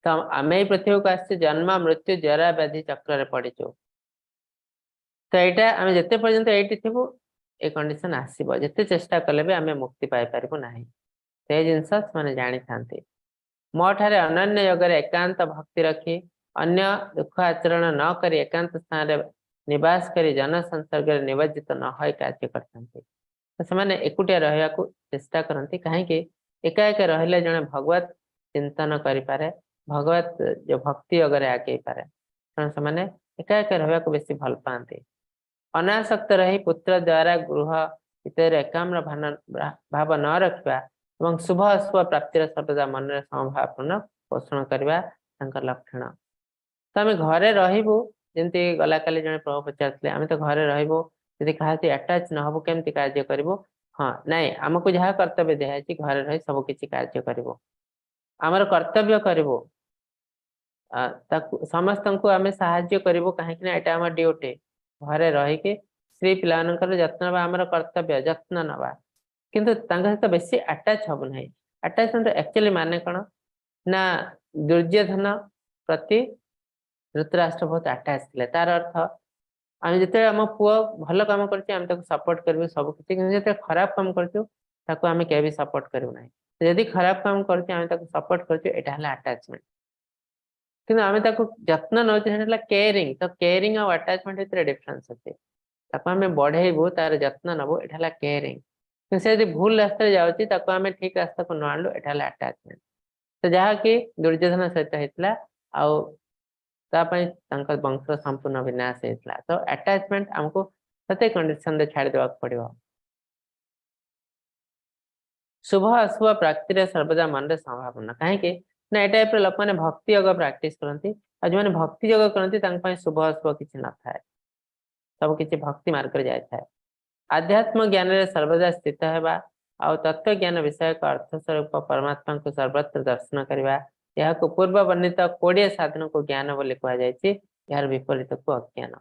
तो आम पृथ्वी को आस जन्म मृत्यु जरा व्याधि चक्र पड़ीचु तो यहाँ आम जिते पर्यंत ये थी ए कंडीशन आसब जिते चेष्टा कले भी आम मुक्ति पाई पारू ना से जिनस से जानी था मो ठारे अनन्य योग एकांत भक्ति रखी अन्य दुख आचरण न कर एकांत स्थान निवास कर जन संसर्ग नियोजित न हो कार्य करते से एकुटिया रहा चेष्टा करती कहीं एका एक रहिले जड़े भगवत चिंतन करें भगवत जो भक्ति योग आगे पारे तेणु से एका एक रहा बेसी भल पाते अनासक्त रही पुत्र द्वारा गृह इतर एकाम्र भाव न रखा शुभ अशुभ प्राप्तिर सर्वदा मन में समभावपूर्ण पोषण करवा लक्षण तो आम घरे रही जमी गला काली जड़े प्रभु पचार आम तो घरे रू यदि क्या आटाच नहबू केमती कार्य करूँ हाँ नाई आमको जहाँ कर्तव्य दिखाई घरे रही सब किसी कार्य करूँ आमर कर्तव्य करूँ समस्त को आम साहाय्य करूँ कहीं यहाँ आम ड्यूटी घरे रहीकि स्त्री पिलांकर जत्न आमर कर्तव्य जत्न नवा किंतु सहित बेसी आटाच हम ना आटाचमेंट एक्चुअली माने कौन ना दुर्योधन प्रति धृतराष्ट्र बहुत आटाच थे तार अर्थ आम जिते आम पुओ भल कम कर सपोर्ट करूँ सब किसी जो खराब कम करें भी सपोर्ट करूँ ना जदि खराब कम कर सपोर्ट कर आटाचमेंट कि आम जत्न नौ केयरिंग तो केयरिंग और आटाचमेंट भितर डिफरेन्स अच्छे आम बढ़ेबू तार जत्न नबू यहाँ केयरिंग से भूल रास्ते जाऊँ ठीक रास्ता को न आणलु यहाँ आटाचमेंट तो जहाँकि दुर्योधन सहित होता वंश संपूर्ण विनाश होता तो अटैचमेंट आमको प्रत्येक कंडीशन छाड़देवा पड़ो शुभ अशुभ प्राप्ति सर्वदा मन संभावना कहीं ना ये टाइप लोक मैंने भक्ति योग प्राक्ट करती जो मैंने भक्ति योग करती शुभ अशुभ किसी न था सब किसी भक्ति मार्ग जाए आध्यात्म ज्ञान में सर्वदा स्थित है आउ तत्व ज्ञान विषय अर्थ स्वरूप परमात्मा को सर्वत्र दर्शन करवा यह पूर्व वर्णित 20 साधन को ज्ञान बोली कहुई यार विपरीत को अज्ञान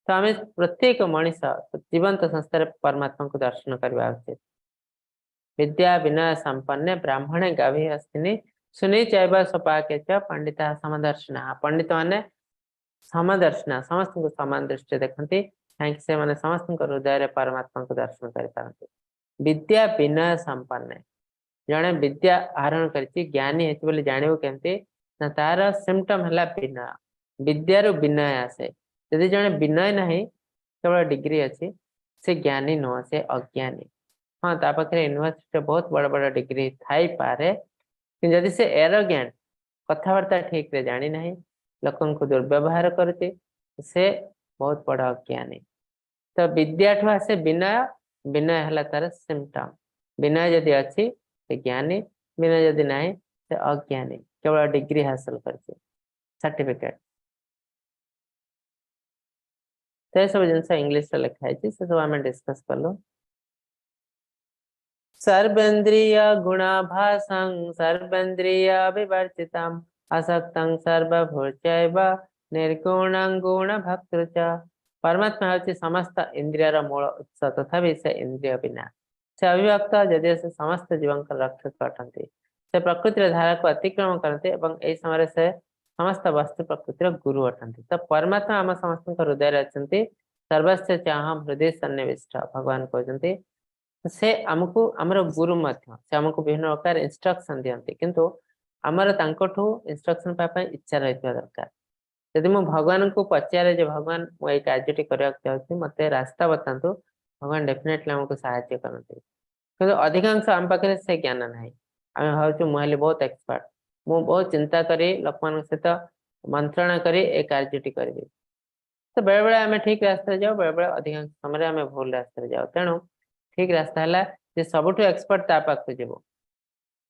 तो आम प्रत्येक मनीष जीवंत संस्था परमात्मा को दर्शन करवा उचित विद्या विनय संपन्न ब्राह्मणे गाभी अस्थिनी सुनी चैव स्वपाके पंडिता समदर्शना पंडित माने समदर्शना समस्त को समान दृष्टि देखती कहीं से मैंने समस्त हृदय परमात्मा को दर्शन कर विद्या विनय संपन्न जड़े विद्या आहरण कर ज्ञानी है जानव केमती ना तार सिम्पटम है विनय विद्यार विनय आसे यदि जड़े विनय ना केवल डिग्री अच्छी से ज्ञानी नुह से अज्ञानी हाँ ता पाखे यूनिवर्सिटी बहुत बड़ बड़ डिग्री थाई पारे जदि से एरोगेंट कथबार्ता ठीक रे जानी ना लोक को दुर्व्यवहार करते से बहुत बड़ अज्ञानी तो विद्या ठू आसे विनय विनय है तार सिम्पटम विनय जदि अच्छी से ज्ञानी विनय जदि ना से अज्ञानी केवल डिग्री हासिल कर सर्टिफिकेट तो सब जिन इंग्लिश लिखाई से सब आम डिस्कस कलु सर्वेन्द्रिय गुणाभासं सर्वेन्द्रिय विवर्जितम् असक्तं सर्वभूतैव निर्गुणं गुणभोक्तृ च। परमात्मा होची समस्त इंद्रियर मूल उत्स तथापि से इंद्रिय बिना से अविभक्त यदि से समस्त जीवन रक्षक अटंती से प्रकृतिर धारा को अतिक्रमण करते एवं एई समय से समस्त वस्तु प्रकृतिर गुरु अटंती। तो परमात्मा आम समस्त हृदय अच्छी सर्वस्व चाहम हृदय सन्निविष्ट भगवान कहते से आमको आमर गुरु मध्य से आमको विभिन्न प्रकार इंस्ट्रक्शन दियंती किंतु आमर तांकोठू इंस्ट्रक्शन पाई इच्छा रही दरकार। यदि मु भगवान को पचारे जे भगवान मु ए कार्यटी करबा चाहूची मते रास्ता बतांतु भगवान डेफिनेटली हमको सहायता करते किंतु अधिकांश आम पाखे से ज्ञान नाही। आम भावछु मुझे बहुत एक्सपर्ट मु बहुत चिंता करी लोकमान सहित मंत्रणा करी ए कार्यटी करी तो बेले बेले आम ठीक रास्ता जाओ बेले बेले अधिकांश समय आम भूल रास्ता जाओ तेणु ठीक रास्ता है जे सबुठ एक्सपर्ट ता पाखु जीवो।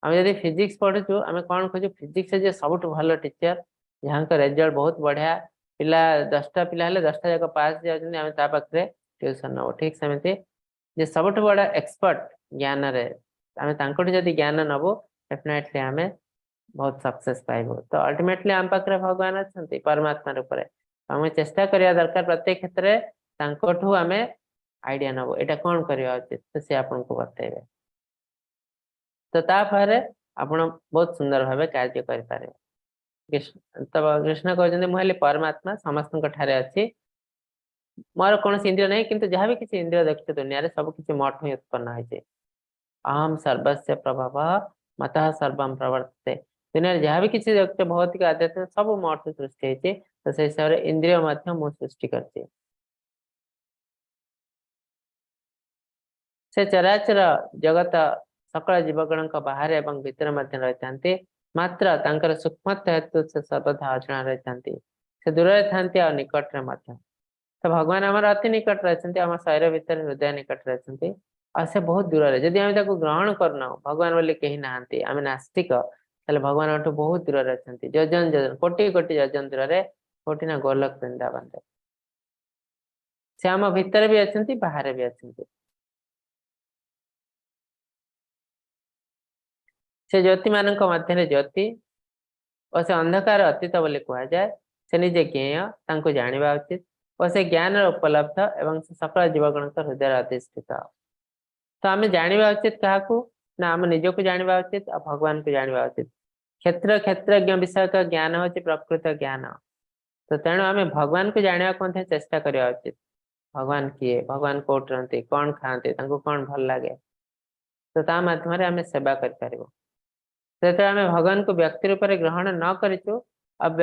आम जब फिजिक्स पढ़ुचु आम कौन खोजु फिजिक्स जे सबुठ भल टीचर जहाँ रिजल्ट बहुत बढ़िया पिला 10टा पिला 10टा जाक पास जाते ट्यूशन नब ठीक सेमती जे सबुठ बड़ा एक्सपर्ट ज्ञान रे आम जदि ज्ञान नबु डेफिनेटली आम बहुत सक्सेस पाइबो। तो अल्टीमेटली आम पाखे भगवान अच्छा परमात्मा रूप में आम चेष्टा करवा दरकार प्रत्येक क्षेत्र में आम आइडिया नबो एटा कौन करवा उचित तो सी आपको बतेबे तो ताफरे आपण बहुत सुंदर भाव कार्य करें। कृष्ण कहते मुझे परमात्मा समस्त अच्छी मोर कौन इंद्रिय नहीं किंतु जहाँ भी किसी इंद्रिय देखते दुनिया रे सब किसी मठ ही उत्पन्न होइछे अहम सर्वस्य प्रभाव मतः सर्वम प्रवर्तते दुनिया जहाँ भी किसी देखते भौतिक आध्यात्मिक सब मठ सृष्टि होइछे तो से हिसाब रे इंद्रिय मध्य मु सृष्टि करछे से चराचर जगत सकल जीवगण बाहर एवं भीतर मध्य रही मात्र तांकर सूक्ष्मत्व हेतु से सर्वदा अजଣା रही से दूर था और निकट में तो भगवान आम अति निकट रही आम शरीर भीतर हृदय निकट रही और से बहुत दूर है जदि ग्रहण करना भगवान बोली कहीं नहांती आम नास्तिक भगवान बहुत दूर रही जजन जजन कोटि कोटि जजन दूर रे कोटि ना गोलक वृंदावन से आम भीतर भी अच्छा बाहर भी अच्छा से ज्योति मान मध्य ज्योति और से अंधकार अतीत बोली कह जाए से निजे ज्ञेय तांको जानिबा उचित और से ज्ञान उपलब्ध एवं से सकल जीवगण हृदय अधिष्ठित तो आम जानिबा उचित क्या ना आम निज को जानिबा उचित और भगवान को जानिबा उचित क्षेत्र क्षेत्रज्ञ विषय का ज्ञान होची प्रकृत ज्ञान तो तेणु आम भगवान को जानिबा को चेष्टा करवा उचित भगवान किए भगवान कोट रहते कौन खाते कौन भल लगे तो ता माध्यम आम सेवा कर तो आम भगवान को व्यक्ति रूप में ग्रहण न करूँ अब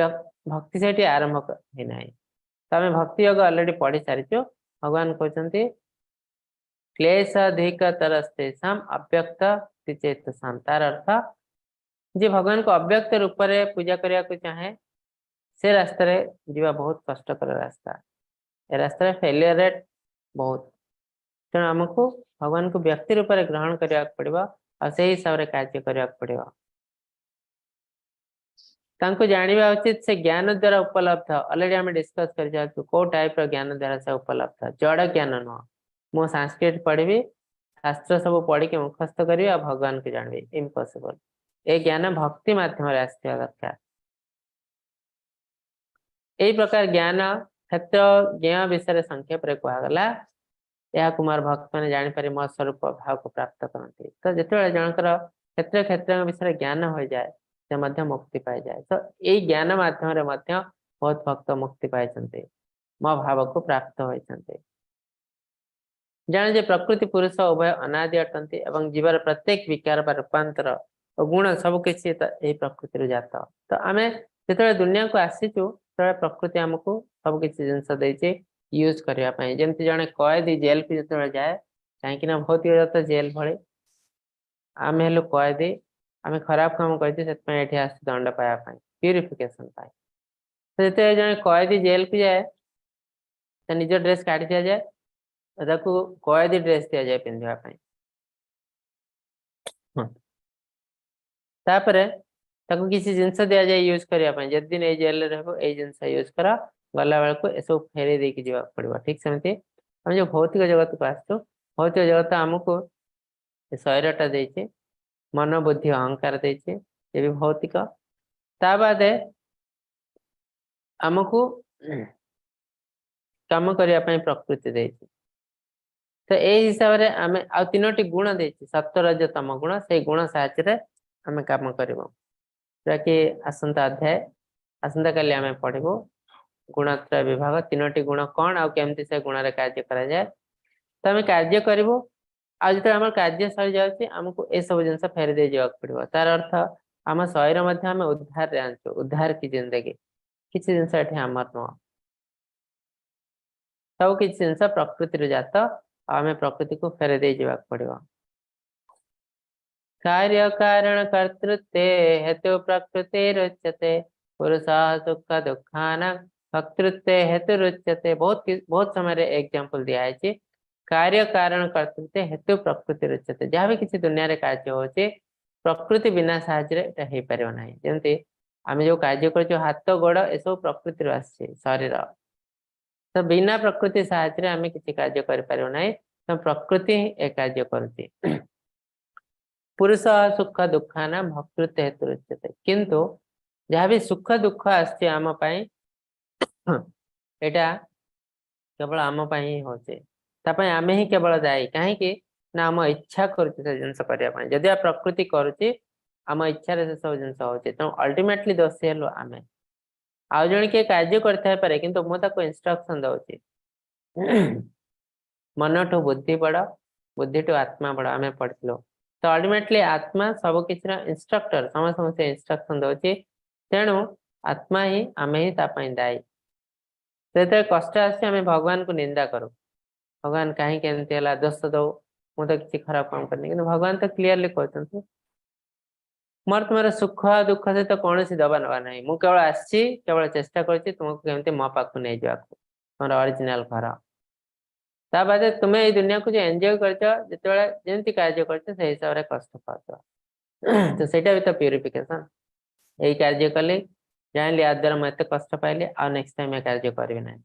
भक्ति से आरंभ ही ना तो आम भक्ति योग अलरेडी पढ़ी सारीचु भगवान कहते क्लेश अधिक तरस्तेषाम अव्यक्त चेतसाम तार अर्थ जे भगवान को अव्यक्त रूप में पूजा करने को चाहे से रास्ता जीवा बहुत कष्टकर रास्ता ए रास्ता फेलियर रेट बहुत तेणु आमको भगवान को व्यक्ति रूप में ग्रहण करने पड़ो और से हिसाब से कार्य करने पड़ो तांको जानिबा उचित से ज्ञान द्वारा उपलब्ध ऑलरेडी आम डिस्कस कर को टाइप रो ज्ञान द्वारा से उपलब्ध जड़ ज्ञान नुह मु संस्कृत पढ़ी शास्त्र सब पढ़ी के मुखस्त करी और भगवान को जानवी इम्पॉसिबल ए ज्ञान भक्ति माध्यम आसवा दरकार यही प्रकार ज्ञान क्षेत्र ज्ञ विषय संक्षेप में कहगला यह कुमार भक्त मैंने जापर मो स्वरूप भाव को प्राप्त करते तो जिते जनकर क्षेत्र क्षेत्र विषय ज्ञान हो जाए से मुक्ति पाई जाए तो यही ज्ञान माध्यम बहुत भक्त मुक्ति पाई मो भाव को प्राप्त होती जाने जे प्रकृति पुरुष उभय अनादि अटंती एवं जीवर प्रत्येक विकार रूपांतर और गुण सबकि प्रकृति जात तो आम जो दुनिया को आसीचु तो प्रकृति आमको सबकि जिनस यूज करने जमी जड़े कैदी जेल को जो जाए कहीं बहुत जगत जेल भले आम हेलु कैदी आम खराब काम करते आस दंड पाइबा प्यूरिफिकेशन तो जो जड़े कैदी जेल को जाए तो निज ड्रेस काढ़ी दि जाए कैदी ड्रेस दि जाए पिंधापी किसी जिनस दि जाए यूज करने जदि नहीं जेल रही जिनस यूज कर गला बेल को सब फेरे देकी जावाक पड़ो ठीक सेमती हम जो भौतिक जगत को आसु भौतिक जगत आमको शरीरटा देइछि मन बुद्धि अहंकार देइछि ये भी भौतिक ता बादे हमको काम करिया पई प्रकृति देइछि तो ए हिसाब रे आमे आ तीनोटी गुण देइछि सत्व रज तम गुण से गुण साहाय्य रे आमे काम करबो जाकि आसंता अध्याय आसंता काली आमे पढिबो गुणत्रय विभाग तीनोटी गुण कौन आ केमती से गुण रे कार्य करा जाए तो आमे कार्य करबो आज तो हमर कार्य सरी जाउछि हमको ए सब जिंस फेर दे जाक पड़िबो तार अर्थ हम शरीर मध्ये हम उद्धार रे आंचो उद्धार की जिंदगी किछि जिंस एठी हमर न सब किछि जिंस प्रकृति रे जात आमे प्रकृति को फेर दे जाक पड़िबो कार्य कारण कर्तृत्व हेतु प्रकृति रुच्यते पुरुषा सुख दुखान भक्तृत्व हेतु रुच्यते बहुत समय रे एग्जांपल दिया है कार्य कारण कर्तृत्व हेतु प्रकृति रुच्यते जहाँ भी किसी दुनिया रे कार्य होचे प्रकृति बिना साहाय्य रे एटा हे परिबो नाही जेंति आमे जो कार्य करछो हाथ गोड़ ए सब प्रकृति रो आछे शरीर तो बिना प्रकृति साहाय्य रे आमे किछि कार्य कर परिबो नाही तो प्रकृति ए कार्य करती पुरुष सुख दुखाना भक्तृत्व हेतु रुच्यते किंतु जहाँ भी सुख दुख आछे आम पई एटा केवल आम पई ही होचे तापय आमे ही केवल दायी कहीं ना आम इच्छा करुचे से जिनस करिया पई जदि आ प्रकृति करुचे आम इच्छा रे से सब जिनस होचे तो अल्टीमेटली दोषी हेलो आमे आउ जण के कार्य करथाय पारे किंतु मो ताको इंस्ट्रक्शन दउची मन ठो बुद्धि बड़ बुद्धि ठो आत्मा बड़ आमे पढ़लो तो अल्टीमेटली आत्मा सब किछि इंस्ट्रक्टर समस्त इंस्ट्रक्शन दउची तेणु आत्मा ही आमे ही ता पई दायी सेते कष्ट आसी आमे भगवान को निंदा करू भगवान कहीं केमती है दोष दो मु तो किसी खराब काम करनी कि भगवान तो क्लीयरली कहते मोर तुम सुख दुख सहित कौन दबा नवा ना मुझे केवल आसी केवल चेष्टा कर तुमको केमती मो पाक नहीं जावाक तुम ओरिजिनल घर ता बाद तुम्हें ये दुनिया को जो एंजॉय करते कार्य करते से हिसाब से कष्ट पाच तो सेटा भी तो प्यूरिफिकेशन यही कार्य कली जानिली या द्वारा मुझे कष्ट पाइली आ नेक्स्ट टाइम कार्य करी ना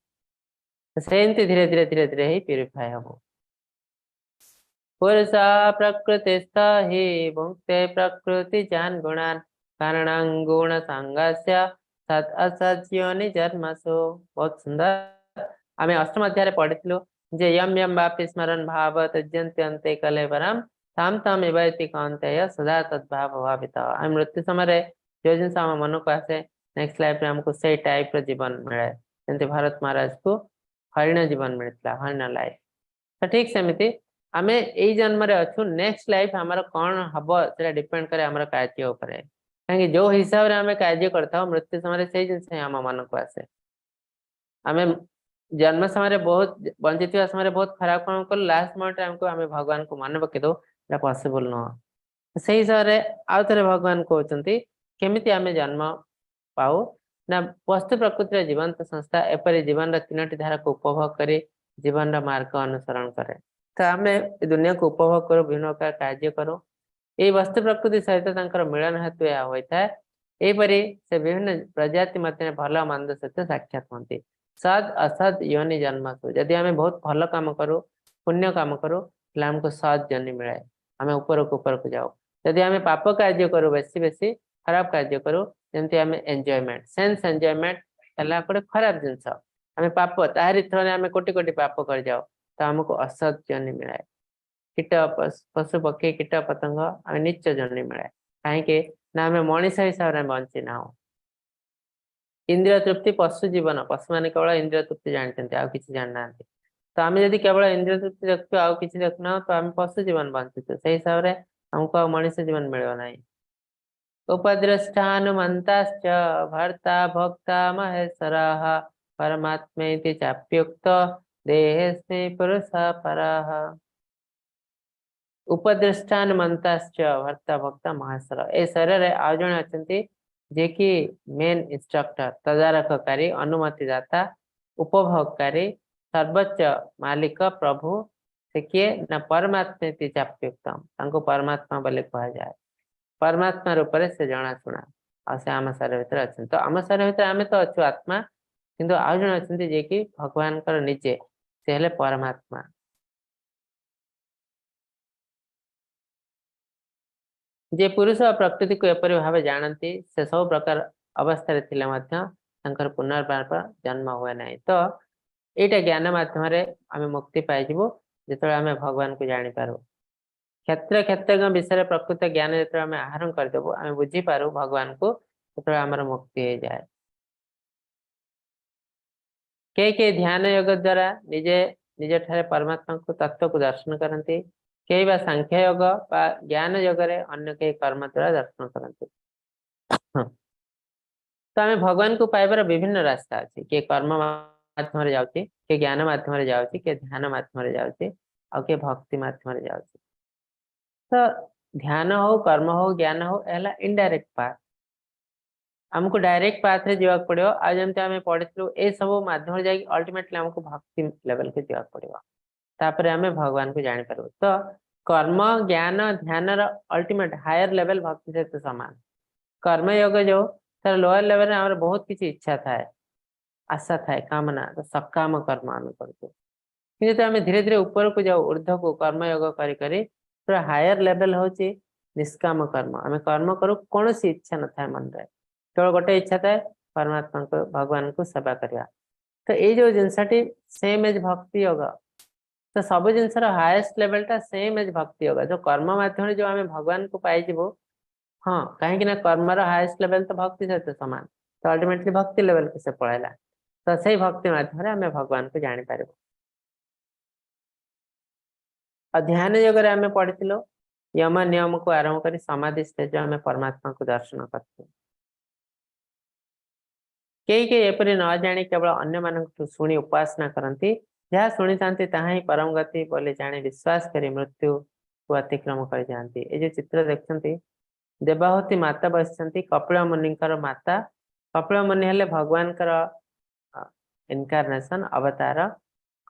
सेमती धीरे धीरे धीरे धीरे ही प्यूरिफाई हम पुरुषा प्रकृति ही भुंक्ते प्रकृति जान गुणान कारण गुण संगस्य सत असत योनि जन्मसु बहुत सुंदर आमे अष्टम अध्याय पढ़िथिलु जे यम यम वापि स्मरण भाव त्यजन्ति अन्ते कलेवरम ताम ताम इवैति कांतेय सदा तद्भाव भावित आ मृत्यु समय जो जिनस आम मन को आसे नेक्स्ट लाइफ रे हमको से टाइप रो जीवन मिले जंते भारत महाराज को हरिण जीवन मिलता हरिण लाइफ तो ठीक सेमती आमे एई जन्म रे अछु नेक्स्ट लाइफ हमर कोन हबो सेटा डिपेंड करे हमर कार्य ऊपर काहे जो हिसाब रे हमें कार्य करता मृत्यु समय से जिनस हम मन को आसे आमे जन्म समय बहुत बंचित समय बहुत खराब काम कर लास्ट मोमेंट हमको हमें भगवान को मन पके दो एटा पॉसिबल न सही हिसाब रे आ थरे भगवान कहउचंती केमिति हमें जन्म पाऊ ना वस्तु प्रकृति जीवंत संस्था एपरी जीवन तीनोटी धारा को उपभोग करे जीवन मार्ग अनुसरण करे तो आम दुनिया को उपभोग करो विभिन्न प्रकार कार्य करो ये वस्तु प्रकृति सहित मिलन हेतु यह होता है यहपरी से विभिन्न प्रजाति मध्य भल मंद सहित साक्षात होती सद असद योनि जन्मसु जदि आम बहुत भल काम करूँ पुण्य काम करूँ हमको सद योनि मिले आम ऊपर को जाऊ जदि आम पाप कार्य करूँ बेसी बेसी खराब कार्य करूँ जमती आम एंजॉयमेंट सेंस एंजॉयमेंट है गोटे खराब जिनस आम पाप ताहारी थ्रो आम कोटि कोटि पाप कर जाओ तो आमको असत जर्नी मिले कीट पशु पक्षी कीट पतंग आम नीच जर्नी मिले कहीं ना आम मनीष हिसाब से बंची ना इंद्रिय तृप्ति पशु जीवन पशु मान केवल इंद्रिय तृप्ति जानते आउ किसी जानना तो आम जब केवल इंद्रिय तृप्ति देखु आउ किसी देखना तो आम पशु जीवन बंचुचे से हिसाब से हमको मनीष जीवन मिले ना उपद्रष्टानुमंताश्च भर्ता भोक्ता महेश्वरः परमात्मेति चाप्युक्त देहेस्मिन् पुरुषः परः उपद्रष्टानुमंताश्च भर्ता भोक्ता महेश्वर ए शरीर रे आउ जणे अछंती जे कि मेन इंस्ट्रक्टर तदारखकारी अनुमतिदाता उपभोगकारी सर्वोच्च मालिक प्रभु से किए ना परमात्मेति चाप्युक्तम तांको परमात्मा बोले कहा जाए परमात्मा रूप से जनाशुना से आम शरीर भर अच्छा तो आम शरीर भर आम तो अच्छु आत्मा किंतु आउ जन अच्छा जे कि भगवान निजे से परमात्मा जे पुरुष प्रकृति को एपरि भाव जानती से सब प्रकार अवस्था थिले मध्य तांकर पुनर्बार जन्म हुए ना। तो एटा ज्ञान माध्यम आम मुक्ति पाइबू जो आम भगवान को जापर। क्षेत्र क्षेत्र विषय प्रकृत ज्ञान जो आम आहरण करदेबू आम बुझीपारू भगवान को जो आमर मुक्ति हो जाए। के ध्यान योग द्वारा निजे निज ठारे परमात्मा को तत्व को दर्शन करती, कई बा सांख्य योग बा ज्ञान योग अन्य कई कर्म द्वारा दर्शन करती। तो आम भगवान को पाइबार विभिन्न रास्ता अच्छी, किए कर्म माध्यम जाऊँगी, किए ज्ञान माध्यम जाऊँगी, किए ध्यान माध्यम जाऊँगी, और किए भक्ति माध्यम जाऊँगी। तो ध्यान हो कर्म हो ज्ञान हो एला इनडायरेक्ट पाथ, आमको डायरेक्ट पाथ रे जावाक पड़ियो। आ जेमते आमे पढितलु ए सब माध्यम जाई अल्टीमेटली हमको भक्ति लेवल के जावाक पड़ियो, तापरे आमे भगवान को जानि पारबो। तो कर्म ज्ञान ध्यान र अल्टीमेट हायर लेवल भक्ति सहित समान। कर्म योग जो तार लोअर लेवल रे हमर बहुत किछि इच्छा थाए, आशा थाए, कामना, तो सकाम कर्म आमे करतो। किंतु आमे धीरे धीरे ऊपर को जाऊ, ऊर्ध्व को कर्म योग करी करी पूरा हायर लेवल होची निष्काम कर्म। आमे कर्म करू कोनोसी इच्छा न थाए मन रे, केवल गोटे इच्छा थाए परमात्मा को भगवान को सेवा करिया। तो ये जो जिनसटी सेम एज भक्ति योग, तो सब जिनसर हाईएस्ट लेवल टा सेम एज भक्ति योग। जो कर्म माध्यम जो आमे भगवान को पाई जीवो, हाँ कहीं ना कर्म रो हाईएस्ट लेवल तो भक्ति सहित समान, तो अल्टीमेटली भक्ति लेवल के से पळैला। तो सही भक्ति माध्यम रे आमे भगवान को जानि पारिबो। ध्यान योग रे आमे पढ़िथिलो यम नियम को आरंभ करी समाधि स्टेज आमे परमात्मा को दर्शन करते। कई एपरि न जानी केवल अन्य मानक शुणी उपासना करती, जहाँ शुणी था ताहा ही परम गति बोले जाने विश्वास करी मृत्यु को अतिक्रम कर जाती। ये जो चित्र देखते देवाहुति माता बसती कपिल मुनि माता। कपिल मुनि हेले भगवान इनकारनेशन अवतार।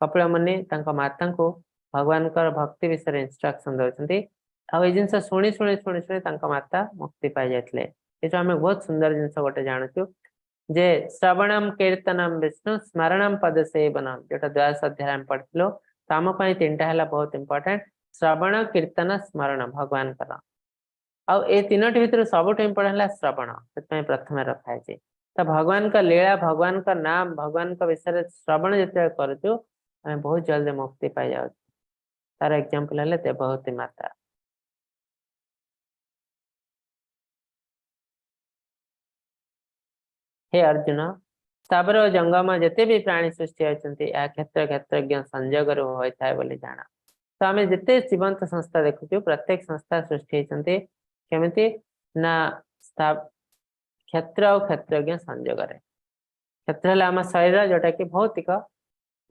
कपिल मुनि माता को भगवान भक्ति विषय इंस्ट्रक्शन दौरान आई जिन शुणी शुणी शुणी शुणी माता मुक्ति पाई जाते। ये आम बहुत सुंदर जिन गोटे जानूँ जे श्रवणम कीर्तनम विष्णु स्मरणम पद सेवनम, जो द्वादश अध्याय पढ़िलो। तो आम तीन टा बहुत इंपोर्टेंट, श्रवण कीर्तन स्मरण भगवान कर। आउ ए तीनोटी भितर सबुठ इंपोर्टेंट है श्रवण, से प्रथम रखा है। तो भगवान का लीला भगवान का नाम भगवान का विषय श्रवण जो करूँ आम बहुत जल्दी मुक्ति पाई जाऊँ। तार एग्जांपल है देवहूति माता। हे अर्जुन, स्थावर और जंगम जिते भी प्राणी सृष्टि होती क्षेत्र क्षेत्रज्ञ संजोग होता है बोली जाना। तो आम जिते जीवंत संस्था देखु प्रत्येक संस्था सृष्टि होती केमिति ना क्षेत्र और क्षेत्रज्ञ संजोग। क्षेत्र है आम शरीर जोटा कि भौतिक,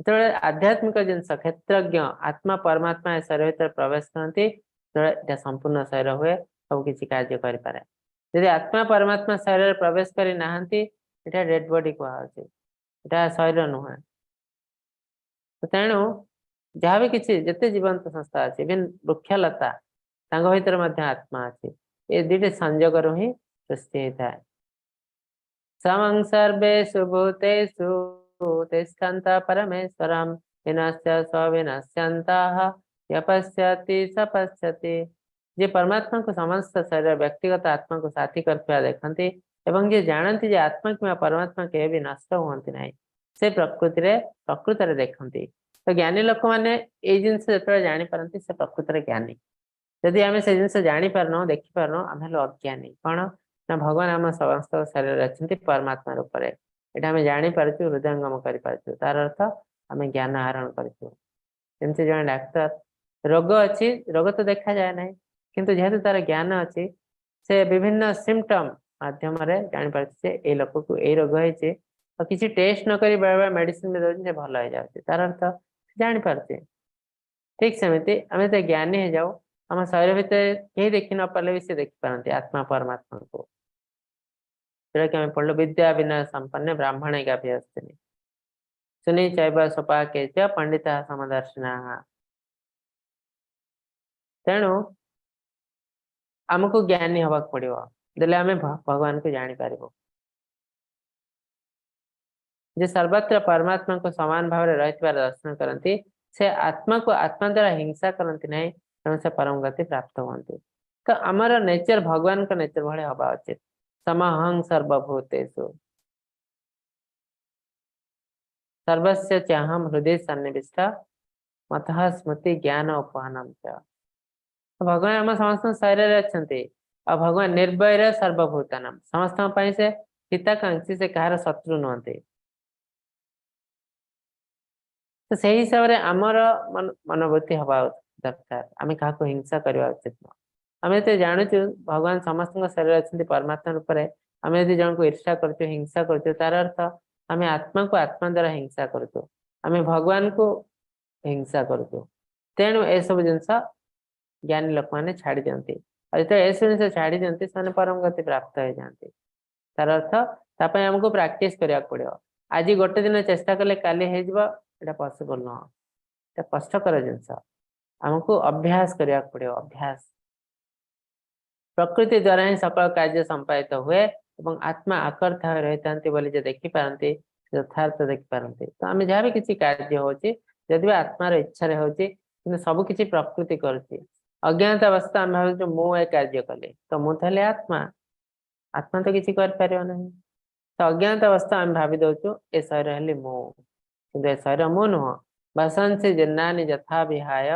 जो आध्यात्मिक जिनस क्षेत्रज्ञ आत्मा परमात्मा शरीर भर प्रवेश करती जो संपूर्ण शरीर हुए सब किसी कार्य करें। यदि आत्मा परमात्मा शरीर प्रवेश करी नाहंती एटा डेड बॉडी कहुचे, एटा शरीर नुहे। तो तेणु जहाँ भी किसी जिते जीवंत संस्था अच्छे इवन वृक्षलता भीतर आत्मा अच्छे, ये दुईटे संजोग ही सृष्टि होता है। समं सर्वेषु भूतेषु तिष्ठन्त परमेश्वरं विनश्य स्वविनश्यन्तः य पश्यति स पश्यति। जे परमात्मा को समस्त शरीर व्यक्तिगत आत्मा को साथी करते देखते एवं जे जानती जे आत्मा कि परमात्मा के भी नष्ट हुअंती नहीं, से प्रकृत देखती। तो ज्ञानी लोक मैंने ये जिनस जो जापारती से प्रकृत ज्ञानी। जदि आम से जिन जापारन देखिपारन आम हेल्ला अज्ञानी। कौन ना भगवान आम समस्त शरीर अच्छा परमात्मा रूप में यहाँ आम जापारु हृदयंगम कर तार अर्थ आम ज्ञान आहरण करमती जन डाक्तर रोग अच्छी रोग तो देखा जाए ना, किंतु जेहेतु तार ज्ञान अच्छी से विभिन्न सिम्पटम माध्यम जापारे लोक को ये रोग है तो किसी टेस्ट न करी बार बार मेडिसिन में दौर भल हो जाए तार अर्थ जापारे। ठीक सेमती आम तो ज्ञानी हो जाऊ आम शरीर भितर कहीं देखी न पारे भी सी देखिपारती आत्मा परमात्मा को। जोटा कि पढ़ल विद्या विनय संपन्न ब्राह्मणे गाभ्यस्तिनि सुनी चैव सोपाके च पंडिता समदर्शिना। तेणु आमको ज्ञानी हवा पड़ो देले आम भगवान को जानी पारिबो। जे सर्वत्र परमात्मा को समान भाव में रही दर्शन करती से आत्मा को आत्मा द्वारा हिंसा करती नहीं, तेणु से परम गति प्राप्त होती। तो आमर नेचर भगवान का नेचर भाई हवा उचित समहं सर्वभूतेषु सर्वस्य चाहम हृदय सन्निविष्ट मतः स्मृति ज्ञान उपहनम च। तो भगवान आम समस्त शरीर रे अछंती आ भगवान निर्भय सर्वभूतानाम समस्त पई से हिताकांक्षी से कहार शत्रु नहते। तो से हिसाब रे आमर मनोवृत्ति हवा दरकार आम क्या हिंसा करवा उचित न। आम तो जानूँ भगवान समस्त शरीर अच्छे परमात्मा रूप में आम यदि जन को ईर्षा कर हिंसा कर तार अर्थ आम आत्मा को आत्मा द्वारा हिंसा कर आम भगवान को हिंसा कर तेणु ए सब जिनस ज्ञानी लोक मैंने छाड़ी दिखती जो एसब जिन छाड़ी दिखती से परम गति प्राप्त हो जाती तार अर्थ ताप आमको प्राक्ट करने पड़ो आज गोटे दिन चेष्टा कले काली हो पॉसिबल नुह कष्टकर जिनस आमको अभ्यास करने पड़ो अभ्यास प्रकृति द्वारा ही सकल कार्य संपादित हुए और आत्मा आकर्त रही था देखी पारती यथार्थ देखी पारती। तो आम जहाँ भी किसी कार्य होदि आत्मार इच्छा हो सब किसी प्रकृति करुच्ची अज्ञात अवस्था आम भाव मु ए कार्य कले तो मुझे आत्मा आत्मा तो किसी कर तो अज्ञात अवस्था आम भावी दौचु ए शरीर हेली मु कि शरीर मु नुह वसंसी जिन्ना यथा विहाय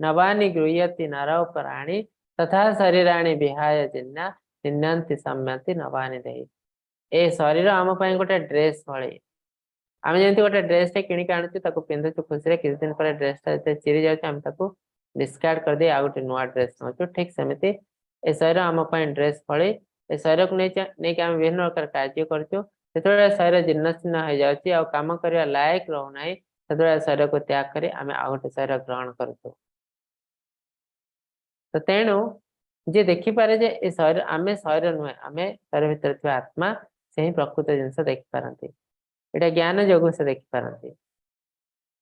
नवानी गृह्यति नर प्राणी तथा शरीराणी विहाय जिन्ना निन्नति सम्यति नवानी दे। ए शरीर आम गोटे ड्रेस भाई आम जमी गोटे ड्रेस टे किणिक आणुचु पिंधुचु खुशी किसी दिन पर ड्रेस चिरी जाऊँ डिस्कार्ड कर दे आ गोटे नुआ ड्रेस नौचु ठीक सेमती ए शरीर आम ड्रेस भली ए शरीर को नहीं आम विभिन्न प्रकार कार्य करचु शरीर जीर्ण शीर्ण हो जाए कम करने लायक रोना से शरीर को त्याग कर आम आ गोटे शरीर ग्रहण करूँ। तो तेणु जी देखिपारे जे ए शरीर आम शरीर नुहे आम शरीर भीतर आत्मा से ही प्रकृत जिनस देखिपारती यहाँ ज्ञान जोग से देखिपारती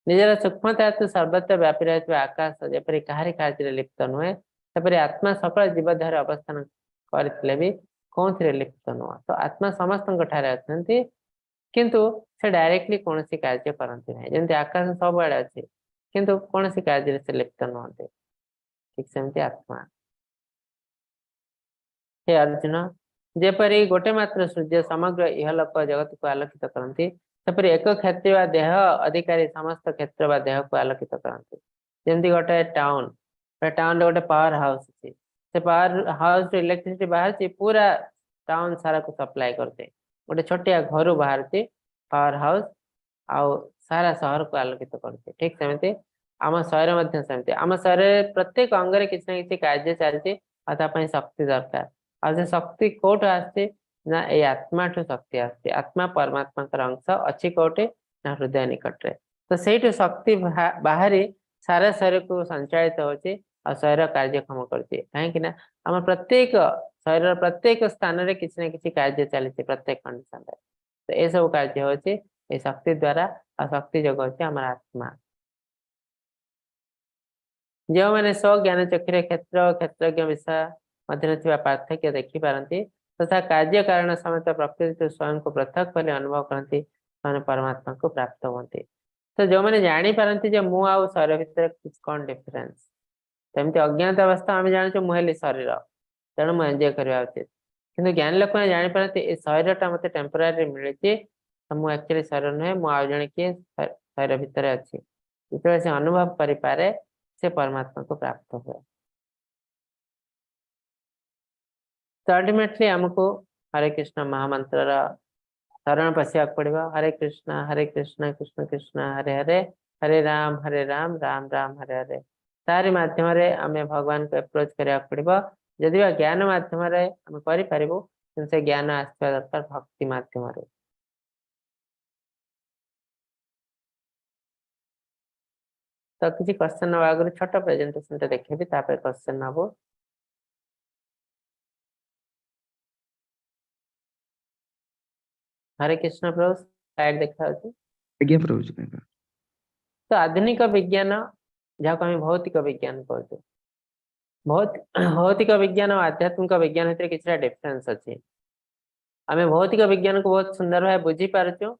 निजर सूक्ष्मता तो सर्वत्र व्यापी रही आकाश जपरी कहारी कार्य लिप्त नुहे तपरी आत्मा सकल जीवधार अवस्थान करते भी कौन थे लिप्त नुह। तो आत्मा समस्त अच्छा किंतु से डायरेक्टली कौन सी कार्य करती ना जमी आकाश सब आड़े अच्छे किंतु कौन सी कार्य से लिप्त नुहते ठीक सेमती आत्मा। हे अर्जुन जेपरी गोटे मात्र सूर्य समग्र इहलोक जगत को आलोकित करती तपरी एक क्षेत्र व देह अधिकारी समस्त क्षेत्र व देह को आलोकित करती जमी गोटे टाउन टाउन गोटे पावर हाउस अच्छी से पावर हाउस इलेक्ट्रिसिटी बाहर पूरा टाउन सारा को सप्लाई करते गोटे छोटिया घर बाहर पावर हाउस आउ सारा शहर को आलोकित करते ठीक सेमती आम शरीर सेमती आम शरीर प्रत्येक अंग किसी ना कि कार्य चलती शक्ति दरकार आ शक्ति कौट आसती ना ये आत्मा ठू शक्ति आसती आत्मा परमात्मा अंश अच्छी कौटे ना हृदय निकट रे तो से शक्ति बाहरी सारा शरीर को संचालित होची और शरीर कार्यक्षम करती कहीं आम प्रत्येक शरीर प्रत्येक स्थान में किसी ना कि कार्य चलती प्रत्येक कंडीशन तो ये सब कार्य होची शक्ति द्वारा और शक्ति जोग होची आम आत्मा जो मैंने स्व ज्ञान चक्षुरे क्षेत्र क्षेत्रज्ञ विषय मध्य पार्थक्य देखी पारती तथा कार्य कारण समेत प्रकृति स्वयं को पृथक पहले अनुभव करती परमात्मा को प्राप्त होती। तो जो मैंने जानी पारती जो मु आउ शरीर भितर कुछ कौन डिफरेंस तमती अज्ञात अवस्था आम जानूँ मुझे शरीर तेणु मुझे एंजय करवा उचित किंतु ज्ञानी लोक मैंने जापारती ये शरीरटा मत टेम्पोरारी मिली तो मुझे एक्चुअली शरीर नुहे मुझे जड़े किए शरीर भितर अच्छी जो से अनुभव करें से परमात्मा को प्राप्त हुए। तो अल्टीमेटली आमको हरे कृष्ण महामंत्र शरण पशिया पड़ो हरे कृष्ण कृष्ण कृष्ण हरे हरे हरे राम राम राम हरे हरे तारी माध्यम आम भगवान को अप्रोच करा पड़ो जदि ज्ञान माध्यम आम कर से ज्ञान आसवा दरकार भक्ति माध्यम तो किसी क्वेश्चन आगे छोट प्रेजेंटेशन देखेबी क्वेश्चन नब हरे कृष्ण प्रभु स्लाइड देखा आज्ञा प्रभु जी तो आधुनिक विज्ञान जहाँ को भौतिक विज्ञान कहते भौतिक विज्ञान और आध्यात्मिक विज्ञान भितर किसी डिफरेन्स अच्छी आम भौतिक विज्ञान को बहुत सुंदर भाव बुझी पार्चु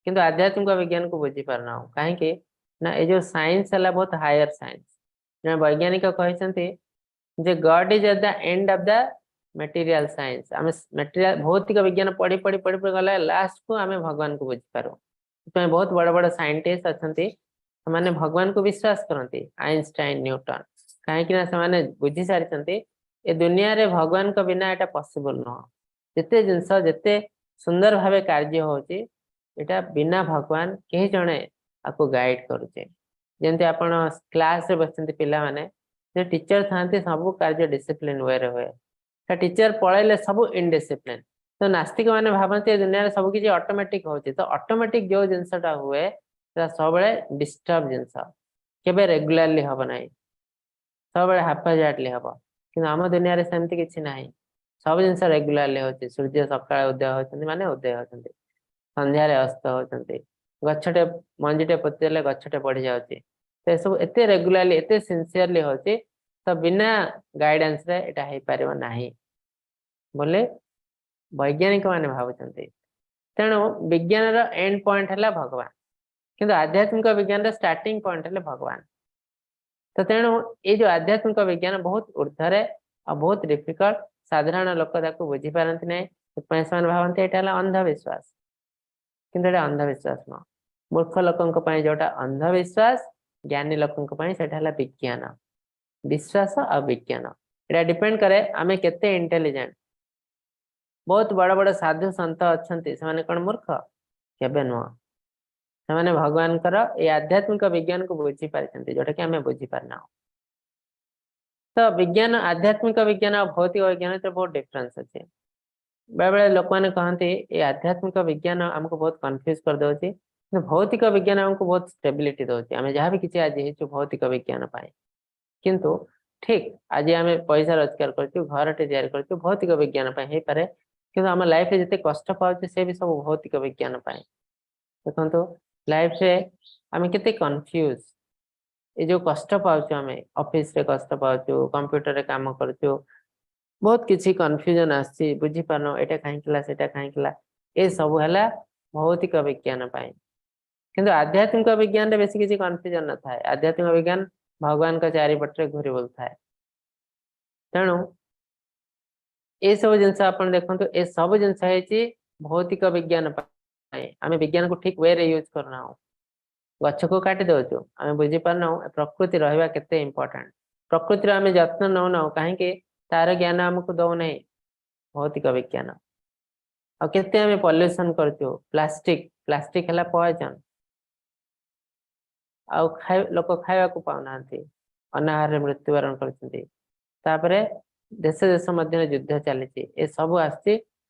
किंतु आध्यात्मिक विज्ञान को बुझी पारना कहीं ना ये जो साइंस है बहुत हायर साइंस जन वैज्ञानिक कहते जे God is at the end of the material science आम मटेरियल भौतिक विज्ञान पढ़ी पढ़ी पढ़ी पढ़ी गला लास्ट को आम भगवान को बुझीपारू बहुत बड़ बड़ साइंटिस्ट अच्छा से भगवान को विश्वास करती आइंस्टाइन न्यूटन कहीं बुझी सारी ए दुनिया रे भगवान को बिना एटा पॉसिबल नुह जिते जिनस जिते सुंदर भाव कार्य होची एटा बिना भगवान कहीं जड़े आपको गाइड करुचे जमती आप क्लास रे बसते पिला माने जो टीचर था सब कार्य डिसिप्लिन वे हुए टीचर पढ़ाइले सब इनडिसिप्लिन तो नास्तिक मैंने भावती दुनिया सब किसी ऑटोमेटिक होची तो ऑटोमेटिक जो जिनसटा हुए सब डिस्टर्ब जिनस केबे रेगुलरली हम ना सब हाफाजार्टली हम कि आम दुनिया रे सेमती किसी ना सब जिन रेगुलरली होची सूर्य सकाळ उदय होती माने उदय होती संध्यारे अस्त होती गछटे मंजीटे पोतीले गछटे बढ़ी जाऊँगी तो सब एत रेगुलरली एत सिंसियरली होची तो बिना गाइडेंस रे एटा हो पार ना बोले वैज्ञानिक माने भावुंट तेणु विज्ञान एंड पॉइंट है भगवान किंतु आध्यात्मिक विज्ञान स्टार्टिंग पॉइंट है भगवान तो तेणु ये जो आध्यात्मिक विज्ञान बहुत ऊर्धरे और बहुत डिफिकल्ट साधारण लोक बुझी पारती नहीं से भावती यहाँ अंधविश्वास किंतु एटा अंधविश्वास नुह मूर्ख लोक जोटा अंधविश्वास ज्ञानी लोक विज्ञान विश्वास और विज्ञान यहाँ डिपेंड करे आमे केते इंटेलिजेंट बहुत बड़ बड़ साधु संत अच्छा से कौन मूर्ख केबे नुह से भगवान ये आध्यात्मिक विज्ञान को बुझी पारिछंती जोटा कि आमे बुझी पारना तो विज्ञान आध्यात्मिक विज्ञान और भौतिक विज्ञान तो बहुत डिफरेंस अच्छे बेले बेले लोक मैंने कहते ये आध्यात्मिक विज्ञान आमको बहुत कन्फ्यूज कर दे भौतिक विज्ञान आमको बहुत स्टेबिलिटी दौर आम जहाँ भी किसी आज हो भौतिक विज्ञान किंतु ठीक आज आम पैसा रोजगार कर घर कर भौतिक विज्ञान हो पारे कि आम लाइफ जिते कष्ट पाचे से भी सब भौतिक विज्ञान देखो लाइफ रे आम के कन्फ्यूज ये जो कष्ट पाचु आम ऑफिस रे कष्ट पाचु कंप्यूटर रे काम करूँ बहुत किसी कन्फ्यूजन आसी बुझी पारन एटा कहीं ये सब है भौतिक विज्ञान किंतु आध्यात्मिक विज्ञान रे बेसी किसी कन्फ्यूजन न था आध्यात्मिक विज्ञान भगवान का चारिपटे घूरी बोलता है तेणु ये सब जिनस आप देखो ये सब जिनस भौतिक विज्ञान आम विज्ञान को ठीक वे रे यूज करना गछ को काटी दौचु आम बुझी पारना प्रकृति रहा केते इंपोर्टेंट प्रकृति आम जत्न नौ ना कहीं तार ज्ञान आमको दौना भौतिक विज्ञान आते पल्यूसन करचु प्लास्टिक प्लास्टिक है पॉइजन लोक खावा को पाऊना अनाहार मृत्युवरण कर देश देश मध्य युद्ध चली ए सब आस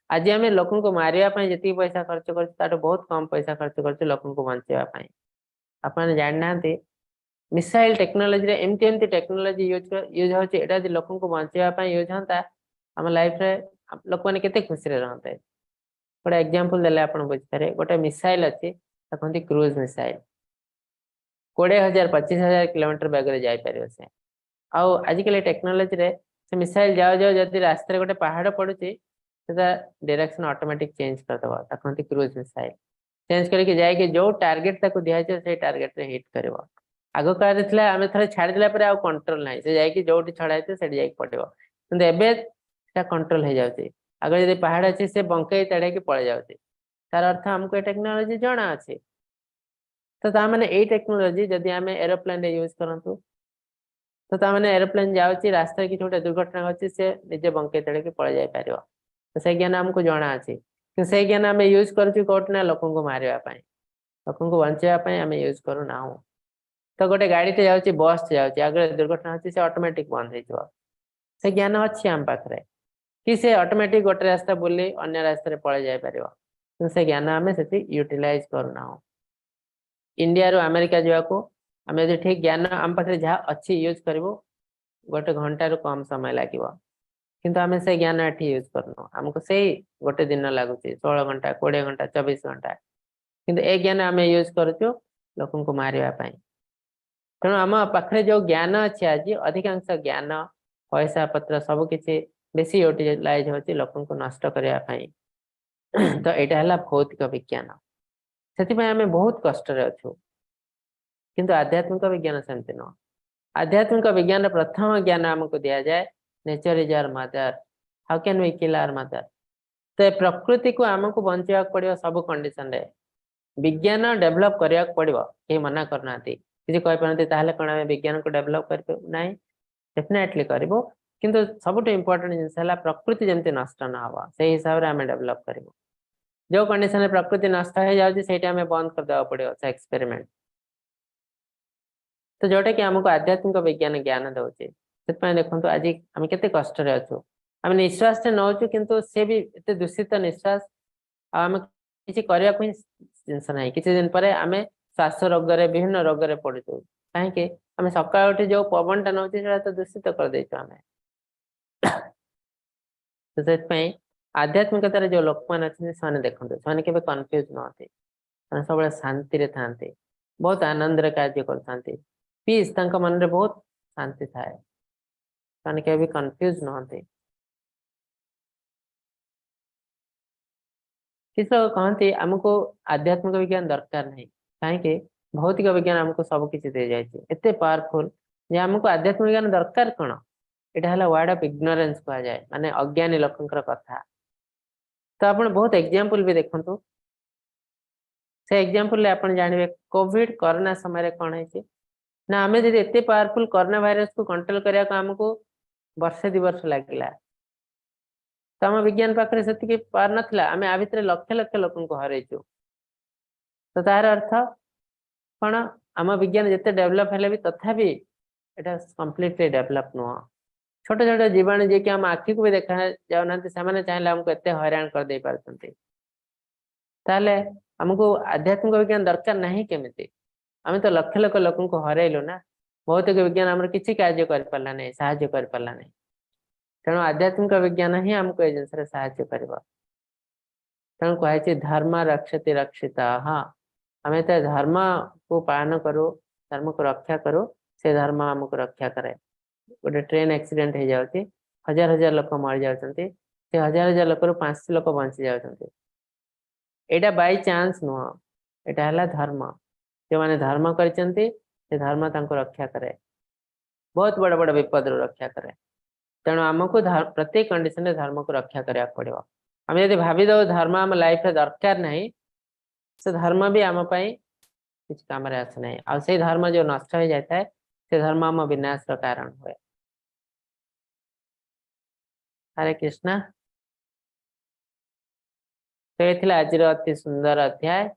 आज आम लोक को मारे जी पैसा खर्च कर बहुत कम पैसा खर्च कर लोक को बचाई आप जानना मिसाइल टेक्नोलोजी रे एमती एमती टेक्नोलोजी यूज होता लोक को बचाई यूज होता आम लाइफ रे लोक मैंने केते खुशी रहते गोटे एग्जांपल देले आप बुझीपारे गोटे मिसाइल अच्छी कहते क्रूज मिसाइल 20,000 25,000 किलोमीटर बेगर जापर से आजिकल टेक्नोलोजी रे से मिसाइल जाओ जाओ जब रास्ते गोटे पहाड़ पड़ुची डायरेक्शन ऑटोमेटिक चेंज करदे कहते क्रूज मिसाइल चेंज करके जाए जो टार्गेट दिखाई से टार्गेट रे हिट कर आग काल आम थे छाड़देला कंट्रोल ना से जाकि जो छड़ा से पड़ो कि कंट्रोल हो जाए आगे जब पहाड़ अच्छे से बंकई तेड़े पड़े जाऊँगी तार अर्थ आमको ये टेक्नोलोजी जना अच्छे तो ताने ये टेक्नोलोजी जदि आम एरोप्लेन यूज करूँ तो ताने एरोप्लेन जाऊँगी रास्ता कि गोटे दुर्घटना अच्छी से निजे बंकई तेड़े पड़े जापर तो से ज्ञान आमको जना अच्छे कि से ज्ञान आम यूज करोटना लोक मारे लोक को बचाई आम यूज करूना तो गोटे गाड़ी टे जाऊँगी बस जाऊँगी आगे दुर्घटना अच्छी से ऑटोमेटिक बंद हो से ज्ञान अच्छी आम पाखे कि से ऑटोमेटिक गोटे रास्ता बुले अन्य रास्ता पड़े जापर से ज्ञान आम से यूटिलाइज करूना इंडिया रू अमेरिका जावाक आम जो ठीक ज्ञान आम पाखे जहाँ अच्छी यूज कर गोटे घंटार कम समय लगे किंतु आम से ज्ञान ये यूज करनु आमको से गोटे दिन लगुच 16 घंटा 20 घंटा 24 घंटा किंतु ए ज्ञान आम यूज करुचु लोक को मारे तेणु आम पाखे जो ज्ञान अच्छे आज अधिकांश ज्ञान पैसा पत्र सबकि बेसी यूटिलाइज होती लोक को नष्ट करने तो यहाँ है भौतिक विज्ञान से आम बहुत कष्ट अच्छु किंतु आध्यात्मिक विज्ञान सेमती नुह आध्यात्मिक विज्ञान प्रथम ज्ञान आमको दिया जाए nature is our mother, how can we kill our mother. तो प्रकृति को आमको बंचा पड़ो सब कंडीशन रे, विज्ञान डेभलप करिया पड़ो, कहीं मना करना किसी कहि पारंती ताहले कोन आमे विज्ञान को डेभलप कर नाही, डेफिनेटली करबो, किंतु सबुठ इंपोर्टेंट जिनस हला प्रकृति जेमती नष्ट न हवा से हिसाब रे आमे डेभलप करबो। जो कंडीशन प्रकृति नष्ट हो जाउची सेटा आमे बंद कर देवा पड़ो से एक्सपेरिमेंट। तो जोटा कि आमको आध्यात्मिक विज्ञान ज्ञान दउचे, सेत देखो आज आम के कष्ट अच्छु, आम निश्वास नौचु किंतु से भी एत दूषित निश्वास आम किसी करने को जिनस ना किसी दिन पर आम श्वास रोग विभिन्न रोग पड़ू कहीं आम सका उठी जो पवन टा नौचे तो दूषित कर देचु आम। तो से आध्यात्मिकतार जो लोक मान अच्छे से देखते से कन्फ्यूज नहते, सब शांति था, बहुत आनंद कार्य करते, पीस मन रे बहुत शांति थाए, के भी कन्फ्यूज नहते। किसी लोग कहते आमको आध्यात्मिक विज्ञान दरकार नहीं, कहीं भौतिक विज्ञान आमको सब किसी दे जाए एते पावरफुल जे आमको आध्यात्मिक विज्ञान दरकार कौन, यहाँ वर्ड ऑफ इग्नोरेंस कहा जाए माने अज्ञानी लोकंकर कथा। तो आप बहुत एग्जांपल भी देखंतु, से एग्जांपल आप जानवे कोविड कोरोना समय कौन है ना, आम जब एत पावरफुल कोरोना भाइरस को कंट्रोल करने को आमको वर्षे 2 वर्ष लगे, तो आम विज्ञान पाखे से पार नाला, आम आ भितर लक्ष लक्ष लोक हरइचु। तो तार अर्थ कौन, आम विज्ञान जिते डेभलप है भी तथापि एटा कंप्लीटली डेभलप नुह। छोट छोट जीवाणु जी आम आखि को भी देखा जाऊना से चाहिए आमको एत हैरान कर दे पारछंती, ताले आमको आध्यात्मिक विज्ञान दरकार नहीं केमिति, आम तो लक्ष लक्ष लोक हरइलु ना, भौतिक विज्ञान आम किसी कार्य कर पारला नहीं, साहाय्य कर पारला नहीं। तेणु आध्यात्मिक विज्ञान ही आमको ये जिनस साहाय्य कर। तेणु कहे धर्म रक्षति रक्षिता, हाँ आम तो धर्म को पालन करूँ, धर्म को रक्षा करूँ, से धर्म आमको रक्षा करे। गोटे ट्रेन एक्सीडेंट हो जाती, हजार हजार लोक मर जाती, से हजार हजार लोक 500 लोक बंची जाती, यहाँ बाय चांस नुह, यहाँ है धर्म, जो मैंने धर्म करते धर्म रक्षा करे, बहुत बड़ बड़ विपद रक्षा करे। तेणु आमको प्रत्येक कंडीशन रे धर्म को रक्षा करने पड़ो। आम यदि भावीद धर्म आम लाइफ रे दरकार नहीं, से धर्म भी आम किसी काम आस ना, आ से धर्म जो नष्ट हो जाता है से धर्म आम विनाश कारण हुए। हरे कृष्णा। तो ये आज अति सुंदर अध्याय,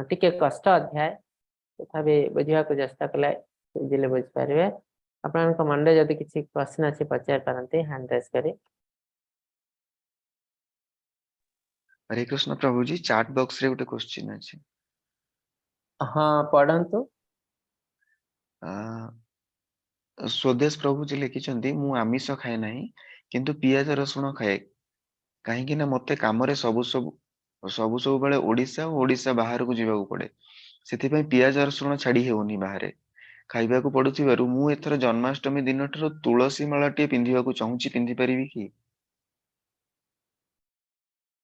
टिके कष्ट अध्याय, तथापि बुझा चेष्टा कले इजिली बुझीपारे। आप मन में जब किसी क्वेश्चन अच्छे पचार पारती हैंड रेज करी। हरे कृष्ण प्रभु जी, चैट बॉक्स रे गोटे क्वेश्चन अछि। हाँ पढ़ंतु। स्वदेश प्रभु जी लिखिछंती, मु आमिष खाए नाही किंतु पियाज रसुण खाए, काहेकि ना मते काम रे सबु सब बेले ओडिसा और ओडिसा बाहर को जीवा को पड़े, सेति पई पियाज रसुण छाड़ी हेउनी बाहरे खाइबा को पड़ुथिबारु मु एथर जन्माष्टमी दिन ठरो तुलसी माला टे पिंधिबा को चाहूची, पिंधि परिबी कि?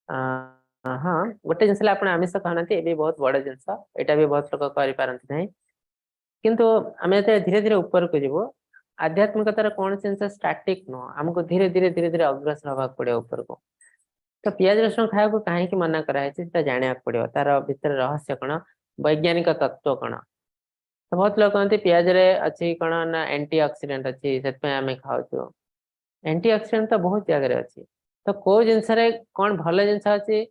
हाँ गोटे जिनस आमिष खाना ये बहुत बड़ जिनस, यहाँ भी बहुत लोग करपारती नहीं, किंतु आम धीरे धीरे ऊपर को जीव। आध्यात्मिकतार कौन जिन स्टाटिक नुह, आमको धीरे धीरे धीरे धीरे अग्रसर होगा पड़े ऊपर को। तो पियाज रसुण खाया कहीं मना कराई जाना पड़ो, तार भीतर रहस्य कौन, वैज्ञानिक तत्व कौन। तो बहुत लोग कहते पियाज रे अच्छी कौन ना एंटी ऑक्सीडेंट अच्छी, से आम खाऊ। एंटी ऑक्सीडेंट तो बहुत जगह अच्छी, तो कौ जिनस कौन भल जिनस अच्छी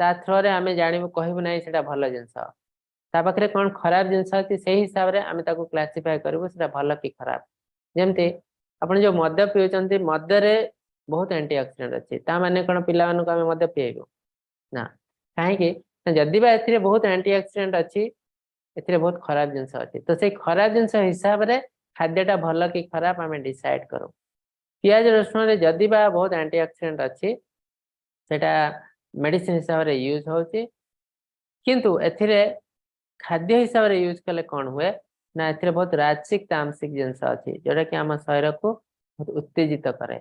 थ्रो आम जानू कहबू ना से भल जिनस, पाखे कौन खराब जिनस अच्छी से हिसाब से आम क्लासीफाए करूँ से भल कि खराब। जमती आप जो मद पीउछंती, मदरे बहुत एंटी ऑक्सीडेंट अच्छी, माने कौन पिला आम मद पीबू ना, कहीं जदि ए बहुत एंटी ऑक्सीडेंट अच्छी, ए बहुत खराब जिनस अच्छी, तो से खराब जिनस हिसाब से खाद्यटा भल कि खराब आम डिसाइड करूँ। पियाज रसुण जदि बहुत एंटी ऑक्सीडेंट अच्छी, सेटा मेडिसिन हिसाब से यूज होची, किंतु एथिरे खाद्य हिसाब से यूज कले कौन हुए ना, एथिरे बहुत राजसिक तामसिक जिनस अच्छी जोटा कि आम शरीर को बहुत उत्तेजित करे,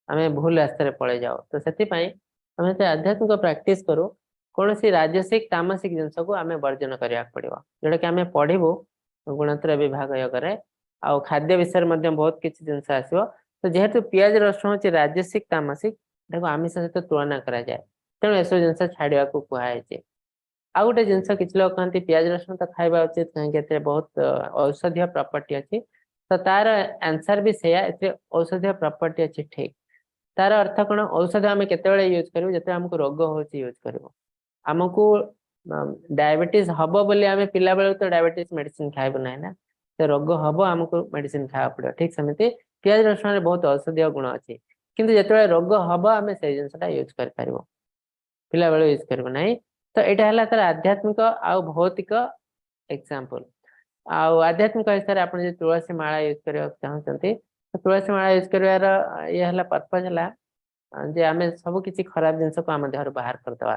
आम भूल रास्ते पड़े जाओ। तो से आम आध्यात्मिक प्रैक्टिस करूँ, कौन सी राजसिक तामसिक जिनस को आम वर्जन करने पड़ो, जोटा कि आम पढ़ू गुणोत्तर विभाग योगरे आउ खाद्य विषय मध्य बहुत किसी जिनस आसो तो जेहेतु पियाज रसुण होची राजसिक तामसिक देखो आमिष सहित तुलना करा जाए तेणु एसब जिनस छाड़िया को कहुए आउ गोटे जिनस किसी लोग कहते पियाज रसुण तो खाଇବା उचित कहीं बहुत औषधीय प्रॉपर्टी अच्छी तो तार आंसर भी से औषधीय प्रॉपर्टी अच्छी ठीक तार अर्थ कौन औषध आम केते यूज करूँ जो आमको रोग हो यूज कर आमको डायबिटीज हम बोली आम पिला बेलू तो डायबिटीज मेडिसिन खाइबू ना ना तो रोग हम आमको मेडिसिन खावा पड़ो ठीक सेमती पियाज रसुण बहुत औषधीय गुण अच्छी किंतु जो रोग हम आम से जिनसा यूज कर पिला बेलू यूज करूँ ना तो यहाँ है तार आध्यात्मिक आउ भौतिक एग्जांपल आउ आध्यात्मिक हिसाब से आप तुलसी माला यूज करने चाहते तो तुलसी माला यूज कर ये पर्पज है जे आम सब किसी खराब जिनस को आम देह बाहर करदे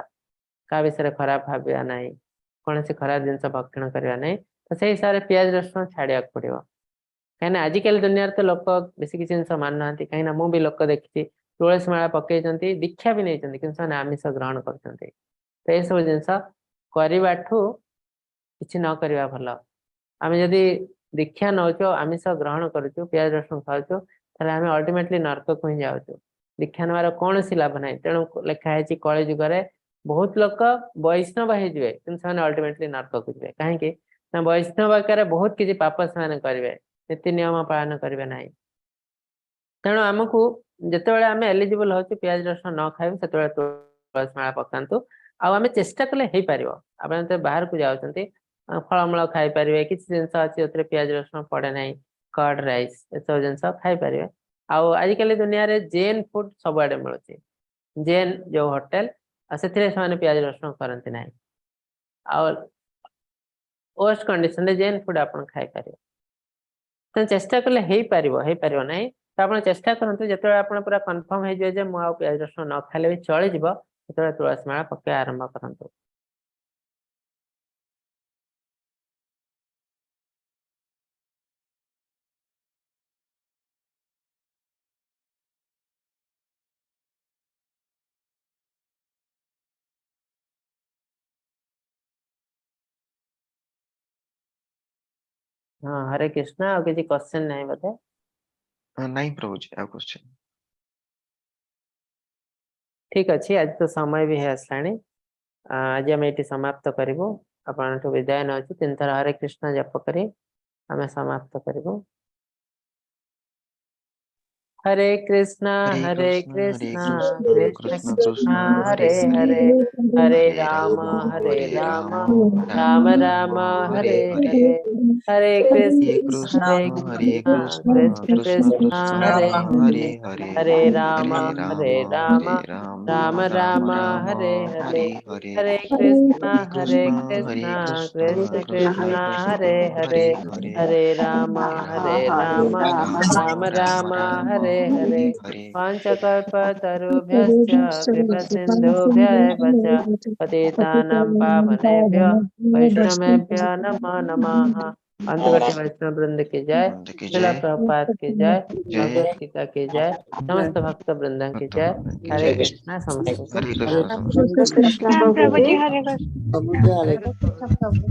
क्या विषय खराब भाविया ना कौन सी खराब जिनस भक्षण करवा ना तो से हिसाब से पियाज रसुण छाड़ा पड़ो कहीं आजिकल दुनिया तो लोक बेस किसी जिन मानुना कहीं मुझे लोक देखी तुलसी माला पकई दीक्षा भी नहीं कि आमिष ग्रहण कर तो यह सब जिनस करने कि न करवा भल आम जदि दीक्षा नौ आमिष ग्रहण करुचु पियाज रसुण खाऊ आम अल्टीमेटली नरक को ही जाऊँ दीक्षा नवार कौन सी लाभ ना तेणु लिखाई कली जुगे बहुत लोक वैष्णव होते कि अल्टीमेटली नरक को जाए कहीं वैष्णव आकार बहुत किसी पाप से करेंगे नीति नियम पालन करेंगे ना तेणु आमको जिते आम एलिजिबल हो पियाज रसुण न खाइबू से तुलसी माला पकातु आम चेष्टा कले हो पार आप बाहर को जाऊँच फलमूल खाई पारे किसी जिनस अच्छी जो पियाज रसुण पड़े ना कर्ड राइस ये सब जिनस खाई पारे आजिकल दुनिया रे जेन फूड सब आड़े मिलूँ जेन जो होटेल से पियाज रसुण करती ना वर्स्ट कंडीशन जेन फूड आप खाई पारे तो चेष्टा कले हो पार ना तो आप चेष्टा करूँ जो आप पूरा कन्फर्म हो मुझे पियाज रसुण न खाइले भी चलीज जो तुलसी माला पकड़ आरंभ करूँ। हाँ हरे कृष्णा और किसी क्वेश्चन नहीं बोधे नहीं प्रभु जी आ क्वेश्चन ठीक अच्छे आज तो समय भी है आसला आज आम ये समाप्त करूँ आप विदाय नौ 3 थर हरे कृष्ण जप करी आम समाप्त करूँ हरे कृष्णा कृष्ण कृष्ण कृष्ण कृष्ण कृष्ण हरे हरे हरे राम राम राम हरे हरे हरे कृष्ण कृष्ण कृष्ण हरे हरे हरे राम राम राम हरे हरे हरे कृष्ण कृष्ण कृष्ण हरे हरे हरे राम राम राम हरे हरे पंचकल्पतरुभ्यश्च कृपा सिन्धुभ्यः च पतितानां पावनेभ्यो वैष्णवेभ्यो नमो नमः। अंतकटी वैष्णव वृंद की जय, की श्रील जय प्रभुपाद की जय, जय भगवत गीता की जय, समस्त भक्त वृंद की जय। की हरे जय कृष्णा समस्त हरे हरे कृष्ण कृष्ण हरे प्रभु कृष्ण जी प्रभु जी हरे हरे कृष्ण प्रभु जी हरे हरे कृष्ण प्रभु